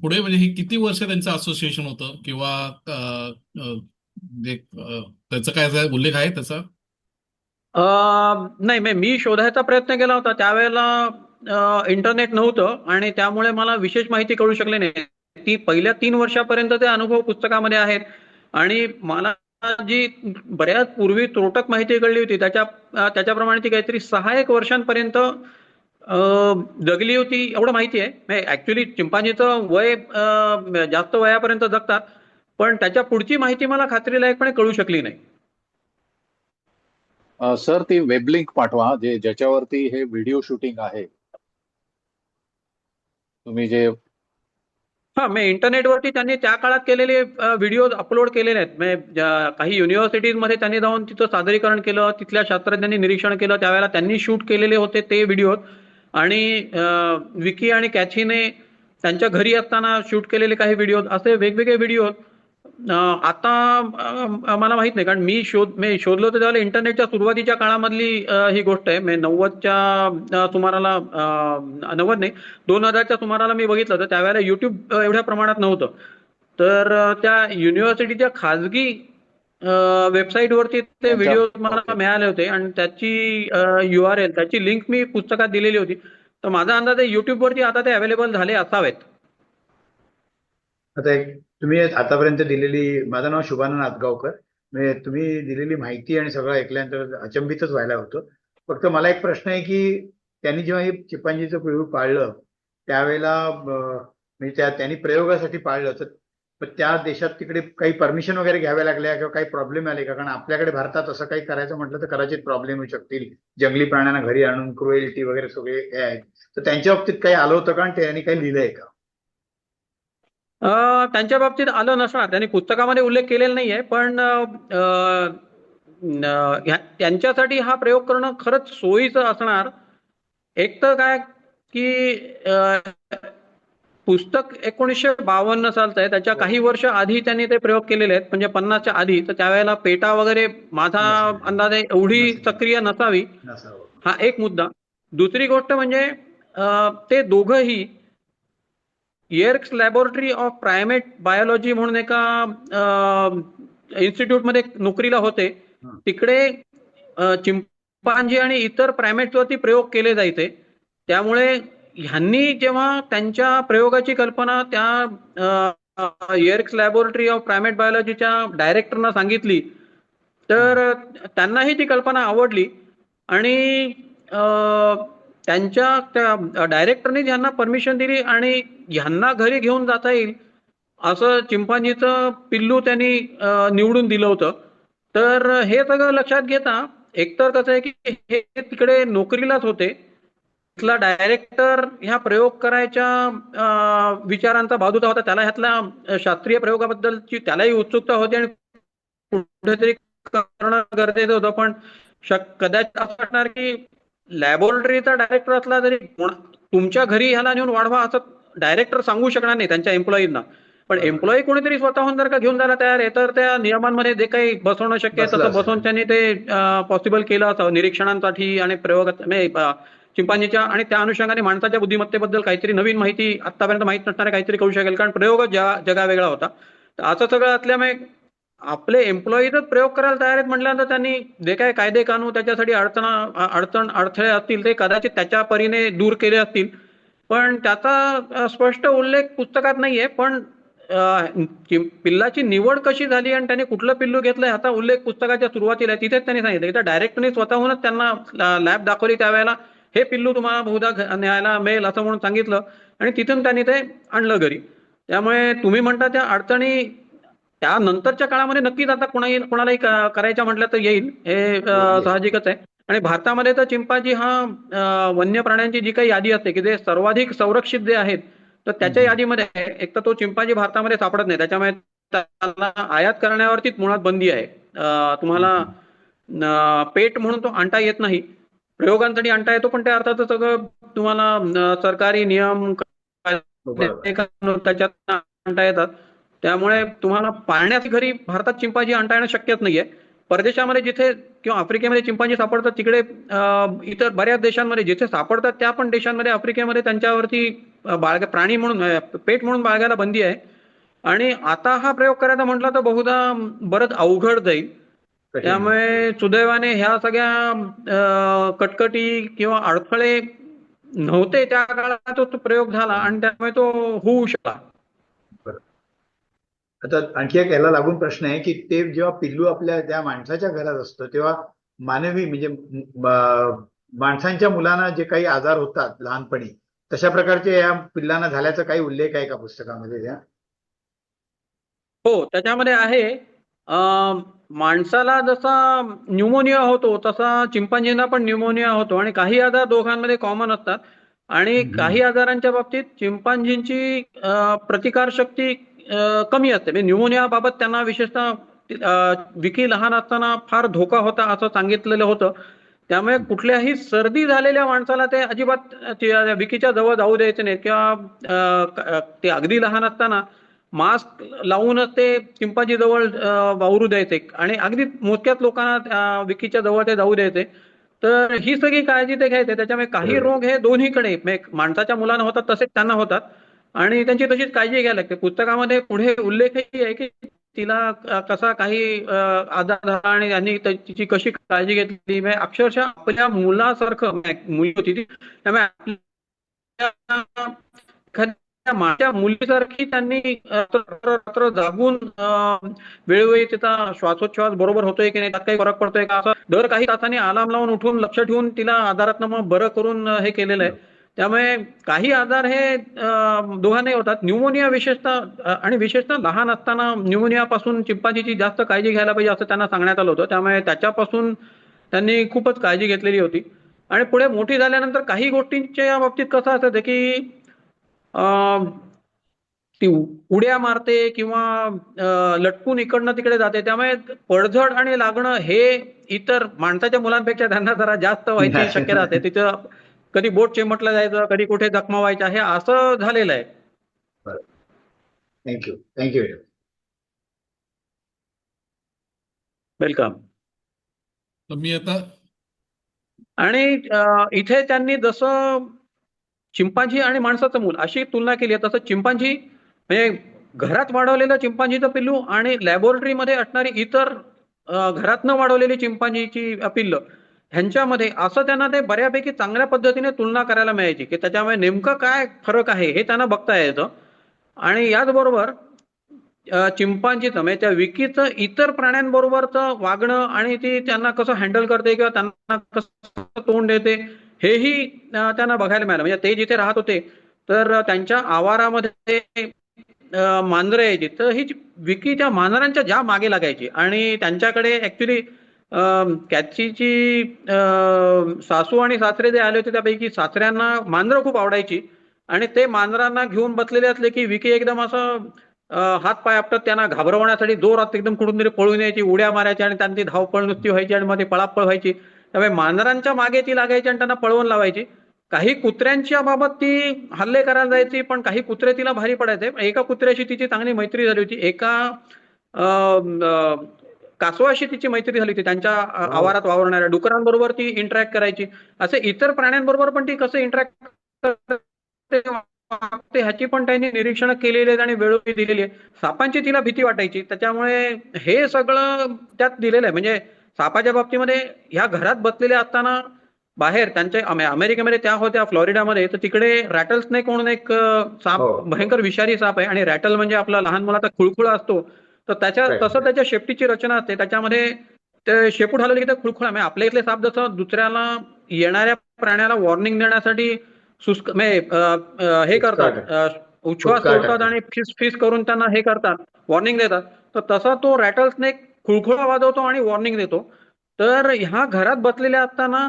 पुढे म्हणजे हे किती वर्ष त्यांचं असोसिएशन होतं किंवा त्याचा काय उल्लेख आहे त्याचा? नाही मी शोधायचा प्रयत्न केला होता त्यावेळेला इंटरनेट नव्हतं आणि त्यामुळे मला विशेष माहिती कळू शकली नाही. ती पहिल्या 3 वर्षापर्यंत ते अनुभव पुस्तकामध्ये आहेत. आणि मला जी बऱ्याच पूर्वी त्रोटक माहिती कळली होती त्याच्याप्रमाणे ती काहीतरी 6-1 वर्षांपर्यंत जगली होती एवढं माहिती आहे. ऍक्च्युली चिंपांजीचं वय जास्त वयापर्यंत जगतात, पण त्याच्या पुढची माहिती मला खात्रीलायकपणे कळू शकली नाही. सर ती वेब लिंक पाठवा ज्याच्यावरती हे व्हिडिओ शूटिंग आहे. तुम्ही जे मी इंटरनेटवरती त्यांनी त्या काळात केलेले व्हिडिओ अपलोड केलेले आहेत. म्हणजे काही युनिव्हर्सिटीजमध्ये त्यांनी जाऊन तिथं सादरीकरण केलं, तिथल्या शास्त्रज्ञांनी निरीक्षण केलं, त्यावेळेला त्यांनी शूट केलेले होते ते व्हिडिओ. आणि विकी आणि कॅथीने त्यांच्या घरी असताना शूट केलेले काही व्हिडिओ, असे वेगवेगळे व्हिडिओ. आता मला माहित नाही, कारण मी शोधलो होतं त्यावेळेला इंटरनेटच्या सुरुवातीच्या काळामधली ही गोष्ट आहे. म्हणजे 90च्या सुमाराला 90 नाही 2000च्या सुमाराला मी बघितलं होतं. त्यावेळेला युट्यूब एवढ्या प्रमाणात नव्हतं. तर त्या युनिव्हर्सिटीच्या खाजगी वेबसाईटवरती ते व्हिडिओ मला मिळाले होते आणि त्याची URL त्याची लिंक मी पुस्तकात दिलेली होती. तर माझा अंदाज आहे युट्यूबवरती आता ते अवेलेबल झाले असावेत. आता तुम्ही आतापर्यंत दिलेली, माझं नाव शुभानंद आतगावकर, म्हणजे तुम्ही दिलेली माहिती आणि सगळं ऐकल्यानंतर अचंबितच व्हायला होतं. फक्त मला एक प्रश्न आहे की त्यांनी जेव्हा हे चिंपांजीचं पिळू पाळलं त्यावेळेला म्हणजे त्यांनी प्रयोगासाठी पाळलं, तर त्या देशात तिकडे काही परमिशन वगैरे घ्याव्या लागल्या किंवा काही प्रॉब्लेम आले का? कारण आपल्याकडे भारतात असं काही करायचं म्हटलं तर कदाचित प्रॉब्लेम येऊ शकतील. जंगली प्राण्यांना घरी आणून क्रुएल्टी वगैरे सगळे हे आहेत, तर त्यांच्या बाबतीत काही आलं होतं का आणि त्यांनी काही लिहिलंय का? त्यांच्या बाबतीत आलं नसणार, त्यांनी पुस्तकामध्ये उल्लेख केलेला नाहीये. पण त्यांच्यासाठी हा प्रयोग करणं खरंच सोयीचं असणार. एक तर काय की पुस्तक 1952 सालचं आहे, त्याच्या काही वर्ष आधी त्यांनी ते प्रयोग केलेले आहेत, म्हणजे 50च्या आधी. तर त्यावेळेला पेटा वगैरे माझा अंदाज आहे एवढी सक्रिय नसावी, हा एक मुद्दा. दुसरी गोष्ट म्हणजे ते दोघंही येर्क्स लॅबोरेटरी ऑफ प्रायमेट बायोलॉजी म्हणून एका इन्स्टिट्यूटमध्ये नोकरीला होते. तिकडे चिंपांजी आणि इतर प्रायमेट्सवरती प्रयोग केले जायचे. त्यामुळे ह्यांनी जेव्हा त्यांच्या प्रयोगाची कल्पना त्या येर्क्स लॅबोरेटरी ऑफ प्रायमेट बायोलॉजीच्या डायरेक्टरना सांगितली तर त्यांनाही ती कल्पना आवडली आणि त्यांच्या त्या डायरेक्टरने ज्यांना परमिशन दिली आणि ह्यांना घरी घेऊन जाता येईल असं चिंपांजीचं पिल्लू त्यांनी निवडून दिलं होतं. तर हे सगळं लक्षात घेता एकतर कसं आहे की हे तिकडे नोकरीलाच होते. इथला डायरेक्टर ह्या प्रयोग करायच्या विचारांचा बाजूचा होता. त्याला ह्यातल्या शास्त्रीय प्रयोगाबद्दलची त्यालाही उत्सुकता होती आणि कुठेतरी करणं गरजेचं होतं. पण कदाचित असं वाटणार की लॅबोरेटरीचा डायरेक्टर असला तरी तुमच्या घरी ह्याला नेऊन वाढवा असं डायरेक्टर सांगू शकणार नाही त्यांच्या एम्प्लॉईजना. पण एम्प्लॉई कोणीतरी स्वतःहून जर का घेऊन जायला तयार आहे तर त्या नियमांमध्ये जे काही बसवणं शक्य आहे तसं बसवून त्यांनी ते पॉसिबल केलं असं निरीक्षणांसाठी आणि प्रयोगात चिंपांजीच्या आणि त्या अनुषंगाने माणसाच्या बुद्धिमत्तेबद्दल काहीतरी नवीन माहिती आतापर्यंत माहित नसणारे काहीतरी करू शकेल. कारण प्रयोगच जगा वेगळा होता. तर असं सगळं असल्यामुळे आपले एम्प्लॉईजच प्रयोग करायला तयार आहेत म्हटल्यानंतर त्यांनी जे काही कायदे कानून त्याच्यासाठी अडथळे असतील ते कदाचित त्याच्या परीने दूर केले असतील. पण त्याचा स्पष्ट उल्लेख पुस्तकात नाहीये. पण पिल्लाची निवड कशी झाली आणि त्याने कुठलं पिल्लू घेतलं ह्याचा उल्लेख पुस्तकाच्या सुरुवातीला आहे. तिथेच त्यांनी सांगितलं. इथं डायरेक्टरने स्वतःहूनच त्यांना लॅब दाखवली त्यावेळेला हे पिल्लू तुम्हाला बहुधा न्यायला मिळेल असं म्हणून सांगितलं आणि तिथून त्यांनी ते आणलं घरी. त्यामुळे तुम्ही म्हणता त्या अडचणी त्यानंतरच्या काळामध्ये नक्कीच आता कोणालाही करायच्या म्हटलं तर येईल हे साहजिकच आहे. आणि भारतामध्ये तर चिंपांजी हा वन्य प्राण्यांची जी काही यादी असते की जे सर्वाधिक संरक्षित जे आहेत तर त्याच्या यादीमध्ये एक तर तो चिंपांजी भारतामध्ये सापडत नाही. त्याच्यामुळे त्याला आयात करण्यावरतीच मुळात बंदी आहे. तुम्हाला पेट म्हणून तो आणता येत नाही. प्रयोगांसाठी आणता येतो पण त्या अर्थाचं सगळं तुम्हाला सरकारी नियम त्याच्यात आणता येतात. त्यामुळे तुम्हाला पाळण्यात घरी भारतात चिंपांजी आणता येणं शक्यच नाहीये. परदेशामध्ये जिथे किंवा आफ्रिकेमध्ये चिंपांजी सापडतात तिकडे इतर बऱ्याच देशांमध्ये जिथे सापडतात त्या पण देशांमध्ये आफ्रिकेमध्ये त्यांच्यावरती प्राणी म्हणून पेट म्हणून बाळगायला बंदी आहे. आणि आता हा प्रयोग करायचा म्हटला तर बहुधा बरंच अवघड जाईल. त्यामुळे सुदैवाने ह्या सगळ्या कटकटी किंवा अडथळे नव्हते त्या काळात तो प्रयोग झाला आणि त्यामुळे तो होऊ शकला. आता आणखी एक याला लागून प्रश्न आहे की ते जेव्हा पिल्लू आपल्या त्या माणसाच्या घरात असतं तेव्हा मानवी म्हणजे माणसांच्या मुलांना जे काही आजार होतात लहानपणी तशा प्रकारचे या पिल्लांना झाल्याचा काही उल्लेख आहे का पुस्तकामध्ये त्या? हो त्याच्यामध्ये आहे. माणसाला जसा न्यूमोनिया होतो तसा चिंपांजींना पण न्यूमोनिया होतो आणि काही आजार दोघांमध्ये कॉमन असतात. आणि काही आजारांच्या बाबतीत चिंपांजींची प्रतिकारशक्ती कमी असते. म्हणजे न्यूमोनिया बाबत त्यांना विशेषतः विकी लहान असताना फार धोका होता असं सांगितलेलं होतं. त्यामुळे कुठल्याही सर्दी झालेल्या माणसाला ते अजिबात विकीच्या जवळ जाऊ द्यायचे नाहीत किंवा ते अगदी लहान असताना मास्क लावूनच ते चिंपांजी जवळ वावरू द्यायचे आणि अगदी मोजक्याच लोकांना विकीच्या जवळ ते जाऊ द्यायचे. तर ही सगळी काळजी ते घ्यायचे. त्याच्यामुळे काही रोग हे दोन्हीकडे माणसाच्या मुलांना होतात तसेच त्यांना होतात आणि त्यांची तशीच काळजी घ्यायला लागते. पुस्तकामध्ये पुढे उल्लेखही आहे की तिला कसा काही आजार झाला आणि त्यांनी तिची कशी काळजी घेतली. म्हणजे अक्षरशः आपल्या मुलासारखं मुली होती ती. त्यामुळे माझ्या मुलीसारखी त्यांनी रात्र जागून वेळोवेळी तिचा श्वासोच्छ्वास बरोबर होतोय की नाही त्यात काही फरक पडतोय का असं दर काही तासांनी अलार्म लावून उठून लक्ष ठेवून तिला आजारातनं मग बरं करून हे केलेलं आहे. त्यामुळे काही आजार हे दोघांनाही होतात. न्यूमोनिया विशेषतः आणि विशेषतः लहान असताना न्यूमोनियापासून चिंपांजीची जास्त काळजी घ्यायला पाहिजे असं त्यांना सांगण्यात आलं होतं. त्यामुळे त्याच्यापासून त्यांनी खूपच काळजी घेतलेली होती. आणि पुढे मोठी झाल्यानंतर काही गोष्टींच्या बाबतीत कसं असतं की ती उड्या मारते किंवा लटकून इकडनं तिकडे जाते. त्यामुळे पडझड आणि लागणं हे इतर माणसाच्या मुलांपेक्षा त्यांना जरा जास्त व्हायची शक्यता असते. तिथं कधी बोट चिमटलं जायचं कधी कुठे जखमा व्हायच्या हे असं झालेलं आहे. थँक्यू. वेलकम. मी आता आणि इथे त्यांनी जसं चिंपांजी आणि माणसाचं मूल अशी तुलना केली आहे तसं चिंपांजी म्हणजे घरात वाढवलेलं चिंपांजीचं पिल्लू आणि लॅबोरेटरीमध्ये असणारी इतर घरात न वाढवलेली चिंपांजीची पिल्लं ह्यांच्यामध्ये असं त्यांना ते बऱ्यापैकी चांगल्या पद्धतीने तुलना करायला मिळायची की त्याच्यामुळे नेमकं काय फरक आहे हे त्यांना बघता यायचं. आणि याचबरोबर चिंपांजीचं म्हणजे त्या विकीचं इतर प्राण्यांबरोबरचं वागणं आणि ती त्यांना कसं हँडल करते किंवा त्यांना कसं तोंड देते हेही त्यांना बघायला मिळालं. म्हणजे ते जिथे राहत होते तर त्यांच्या आवारामध्ये मांजरं यायची, तर ही विकी त्या मांजरांच्या ज्या मागे लागायची आणि त्यांच्याकडे ऍक्च्युली कॅचीची सासू आणि सासरे जे आले होते त्यापैकी सासऱ्यांना मांजरं खूप आवडायची आणि ते मांजरांना घेऊन बसलेले असले की विकी एकदम असं हात पाय आपटत त्यांना घाबरवण्यासाठी जोरात एकदम कुठून तरी पळून यायची, उड्या मारायची आणि त्यांची धावपळ नुसती व्हायची आणि मध्ये पळापळ व्हायची. त्यामुळे मांजरांच्या मागे ती लागायची आणि त्यांना पळवून लावायची. काही कुत्र्यांच्या बाबत ती हल्ले करायला जायची, पण काही कुत्रे तिला भारी पडायचे. एका कुत्र्याशी तिची चांगली मैत्री झाली होती. एका कासवाशी तिची मैत्री झाली होती. त्यांच्या आवारात वावरणाऱ्या डुकरांबरोबर ती इंटरॅक्ट करायची. असे इतर प्राण्यांबरोबर पण ती कसं इंटरॅक्ट करते ह्याची पण त्यांनी निरीक्षण केलेली आहेत आणि वेळोवेळी दिलेली आहे. सापांची तिला भीती वाटायची, त्याच्यामुळे हे सगळं त्यात दिलेलं आहे. म्हणजे सापाच्या बाबतीमध्ये ह्या घरात बसलेल्या असताना बाहेर त्यांच्या अमेरिकेमध्ये त्या होत्या फ्लोरिडामध्ये, तर तिकडे रॅटल स्नेक म्हणून एक साप, हो. भयंकर विषारी साप आहे. आणि रॅटल म्हणजे आपला लहान मुलाचा खुळखुळा असतो, तर Right. तसं त्याच्या शेपटीची रचना असते. त्याच्यामध्ये ते शेपूट हलवली की ते खुळखुळा, म्हणजे आपल्या इथले साप जसं दुसऱ्याला येणाऱ्या प्राण्याला वॉर्निंग देण्यासाठी हे करतात, उच्छ्वास फुटकार सोडतात टाकतात. आणि फिस फिस करून त्यांना हे करतात, वॉर्निंग देतात. तर तसा तो रॅटल स्नेक खुळखुळा वाजवतो आणि वॉर्निंग देतो. तर ह्या घरात बसलेल्या असताना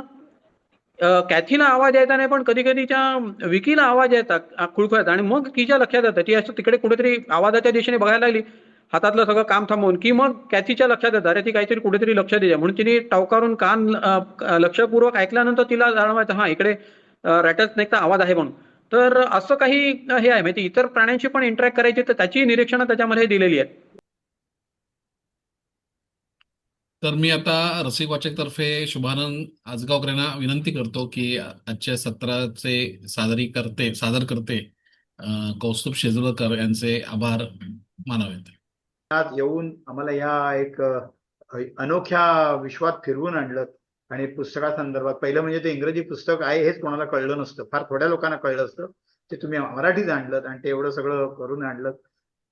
कॅथीला आवाज यायचा नाही, पण कधी कधीच्या विकीला आवाज यायचा खुळखुळाचा. आणि मग तिच्या लक्षात येतं, ती असं तिकडे कुठेतरी आवाजाच्या दिशेने बघायला लागली हातातलं सगळं काम थांबवून, की मग कॅथीच्या लक्षात येतं अरे ती काहीतरी कुठेतरी लक्ष द्यायची. म्हणून तिने टावकारून कान लक्षपूर्वक ऐकल्यानंतर तिला जाणवायचं हा इकडे रॅटल स्नेकचा आवाज आहे म्हणून. तर असं काही हे आहे, म्हणजे इतर प्राण्यांशी पण इंटरॅक्ट करायची, तर त्याची निरीक्षणं त्याच्यामध्ये दिलेली आहेत. तर मी आता रसिक वाचक तर्फे शुभानंद आजगावकरांना विनंती करतो की आजच्या सत्राचे सादर करते कौस्तुभ शेजवळकर यांचे आभार मानावेत. आज येऊन आम्हाला या एक अनोख्या विश्वात फिरवून आणलं आणि पुस्तकासंदर्भात पहिलं म्हणजे ते इंग्रजी पुस्तक आहे हेच कोणाला कळलं नसतं, फार थोड्या लोकांना कळलं असतं. ते तुम्ही मराठीत आणलं आणि ते एवढं सगळं करून आणलं.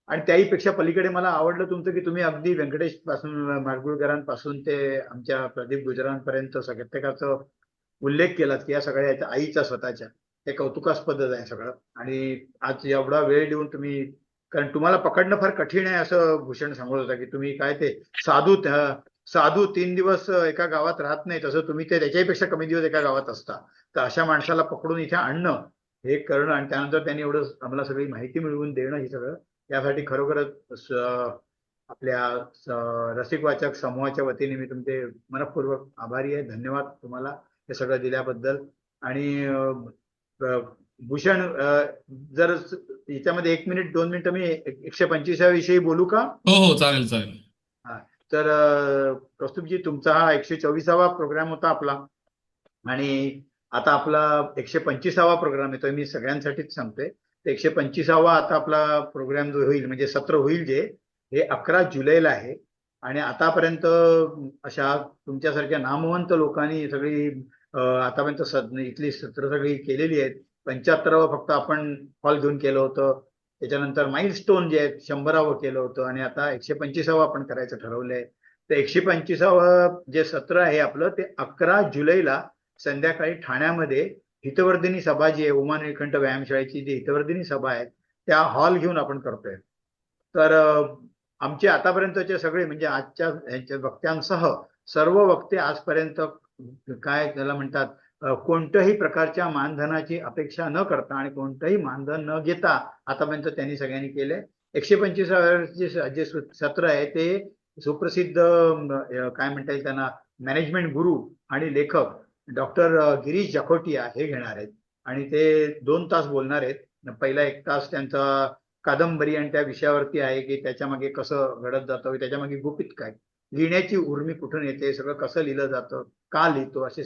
आणि त्याहीपेक्षा पलीकडे मला आवडलं तुमचं की तुम्ही अगदी व्यंकटेश पासून माडगुळकरांपासून ते आमच्या प्रदीप गुजरांपर्यंत प्रत्येकाचं उल्लेख केलात की या सगळ्या आईचा स्वतःच्या हे कौतुकास्पदच आहे सगळं. आणि आज एवढा वेळ देऊन तुम्ही, कारण तुम्हाला पकडणं फार कठीण आहे असं भूषण सांगत होता की तुम्ही काय ते साधू 3 दिवस एका गावात राहत नाही, तसं तुम्ही ते त्याच्याही पेक्षा कमी दिवस एका गावात असता. तर अशा माणसाला पकडून इथे आणणं, हे करणं आणि त्यानंतर त्यांनी एवढं आम्हाला सगळी माहिती मिळवून देणं, हे सगळं यासाठी खरोखरच आपल्या रसिक वाचक समूहाच्या वतीने मी तुमचे मनपूर्वक आभारी आहे. धन्यवाद तुम्हाला हे सगळं दिल्याबद्दल. आणि भूषण, जर याच्यामध्ये 1 मिनिट 2 मिनिटं मी 125व्या विषयी बोलू का? हो हो, चालेल चालेल. तर कौस्तुभजी, तुमचा हा 124वा प्रोग्राम होता आपला आणि आता आपला 125वा प्रोग्राम येतोय. मी सगळ्यांसाठीच सांगतोय, 125वा आता आपला प्रोग्राम जो होईल, म्हणजे सत्र होईल जे, हे 11 जुलैला आहे. आणि आतापर्यंत अशा तुमच्यासारख्या नामवंत लोकांनी सगळी आतापर्यंत इथली सत्र सगळी केलेली आहेत. 75वं फक्त आपण हॉल घेऊन केलं होतं. त्याच्यानंतर माइलस्टोन जे आहेत 100वं केलं होतं आणि आता 125वं आपण करायचं ठरवलंय. तर 125वं जे सत्र आहे आपलं, ते 11 जुलैला संध्याकाळी ठाण्यामध्ये हितवर्धिनी सभा जी आहे, उमा निळकंठ व्यायामशाळेची जी हितवर्धिनी सभा आहे, त्या हॉल घेऊन आपण करतोय. तर आमचे आतापर्यंतचे सगळे, म्हणजे आजच्या वक्त्यांसह सर्व वक्ते आजपर्यंत काय त्याला म्हणतात, कोणत्याही प्रकारच्या मानधनाची अपेक्षा न करता आणि कोणतंही मानधन न घेता आतापर्यंत त्यांनी सगळ्यांनी केले. 125वे जे सत्र आहे ते सुप्रसिद्ध काय म्हणता येईल त्यांना, मॅनेजमेंट गुरु आणि लेखक डॉक्टर गिरीश जखोटिया हे घेणार आहेत आणि ते 2 तास बोलणार आहेत. पहिला 1 तास त्यांचा कादंबरी आणि त्या विषयावरती आहे की त्याच्या मागे कसं घडत जातं, त्याच्या मागे गुपित काय, लिहिण्याची उर्मी कुठून येते, सगळं कसं लिहिलं जातं, का लिहितो, असे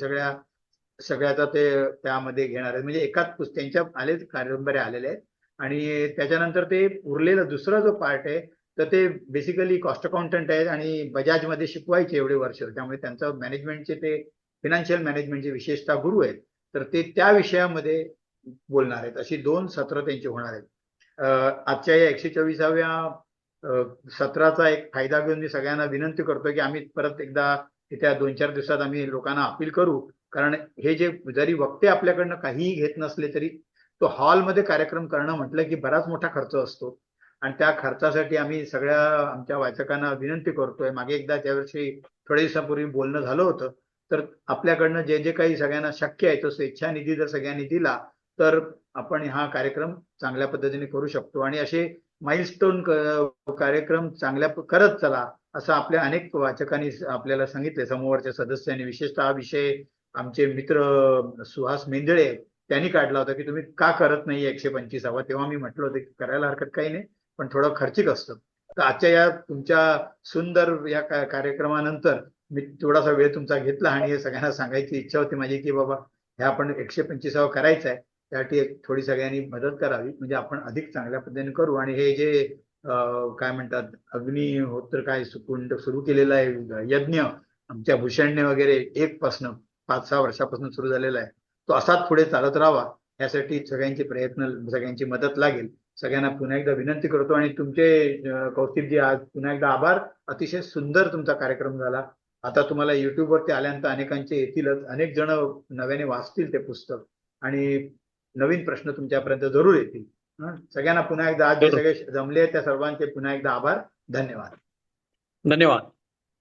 सगळ्याचा ते त्यामध्ये घेणार आहेत. म्हणजे एकाच त्यांच्या कादंबऱ्या आलेल्या आहेत. आणि त्याच्यानंतर ते उरलेलं दुसरा जो पार्ट आहे, तर ते बेसिकली कॉस्ट अकाउंटंट आहेत आणि बजाजमध्ये शिकवायचे एवढे वर्ष, त्यामुळे त्यांचं मॅनेजमेंटचे ते फिनान्शियल मॅनेजमेंटचे विशेषतः गुरु आहेत. तर ते त्या विषयामध्ये बोलणार आहेत. अशी 2 सत्र त्यांची होणार आहेत. आजच्या या 124व्या सत्राचा एक फायदा घेऊन मी सगळ्यांना विनंती करतो की आम्ही परत एकदा येत्या 2-4 दिवसात आम्ही लोकांना अपील करू. कारण हे जे जरी वक्ते आपल्याकडनं काहीही घेत नसले तरी तो हॉलमध्ये कार्यक्रम करणं म्हटलं की बराच मोठा खर्च असतो आणि त्या खर्चासाठी आम्ही सगळ्या आमच्या वाचकांना विनंती करतोय. मागे एकदा त्यावर्षी थोड्या दिवसापूर्वी बोलणं झालं होतं. तर आपल्याकडनं जे जे काही सगळ्यांना शक्य आहे तो स्वेच्छानिधी जर सगळ्यांनी दिला तर आपण हा कार्यक्रम चांगल्या पद्धतीने करू शकतो आणि असे माइलस्टोन कार्यक्रम चांगल्या करत चला असं आपल्या अनेक वाचकांनी आपल्याला सांगितले. समोरच्या सदस्यांनी विशेषतः हा विषय आमचे मित्र सुहास मेंदळे त्यांनी काढला होता की तुम्ही का करत नाही 125वा. तेव्हा मी म्हटलं होतं की करायला हरकत काही नाही पण थोडं खर्चिक असतं. तर आजच्या या तुमच्या सुंदर या कार्यक्रमानंतर मी थोडासा वेळ तुमचा घेतला आणि हे सगळ्यांना सांगायची इच्छा होती माझी की बाबा हे आपण 125वा करायचं आहे त्यासाठी एक थोडी सगळ्यांनी मदत करावी म्हणजे आपण अधिक चांगल्या पद्धतीने करू. आणि हे जे काय म्हणतात अग्निहोत्र काय कुंड सुरू केलेला आहे यज्ञ आमच्या भूषणने वगैरे 1 पासून 5-6 वर्षापासून सुरू झालेला आहे तो असाच पुढे चालत राहावा यासाठी सगळ्यांचे प्रयत्न सगळ्यांची मदत लागेल. सगळ्यांना पुन्हा एकदा विनंती करतो आणि तुमचे कौतिकजी आज पुन्हा एकदा आभार. अतिशय सुंदर तुमचा कार्यक्रम झाला. आता तुम्हाला युट्यूबवरती आल्यानंतर अनेकांचे येतीलच. अनेक जण नव्याने वाचतील ते पुस्तक आणि नवीन प्रश्न तुमच्यापर्यंत जरूर येतील. सगळ्यांना पुन्हा एकदा आज जे सगळे जमले त्या सर्वांचे पुन्हा एकदा आभार. धन्यवाद. धन्यवाद.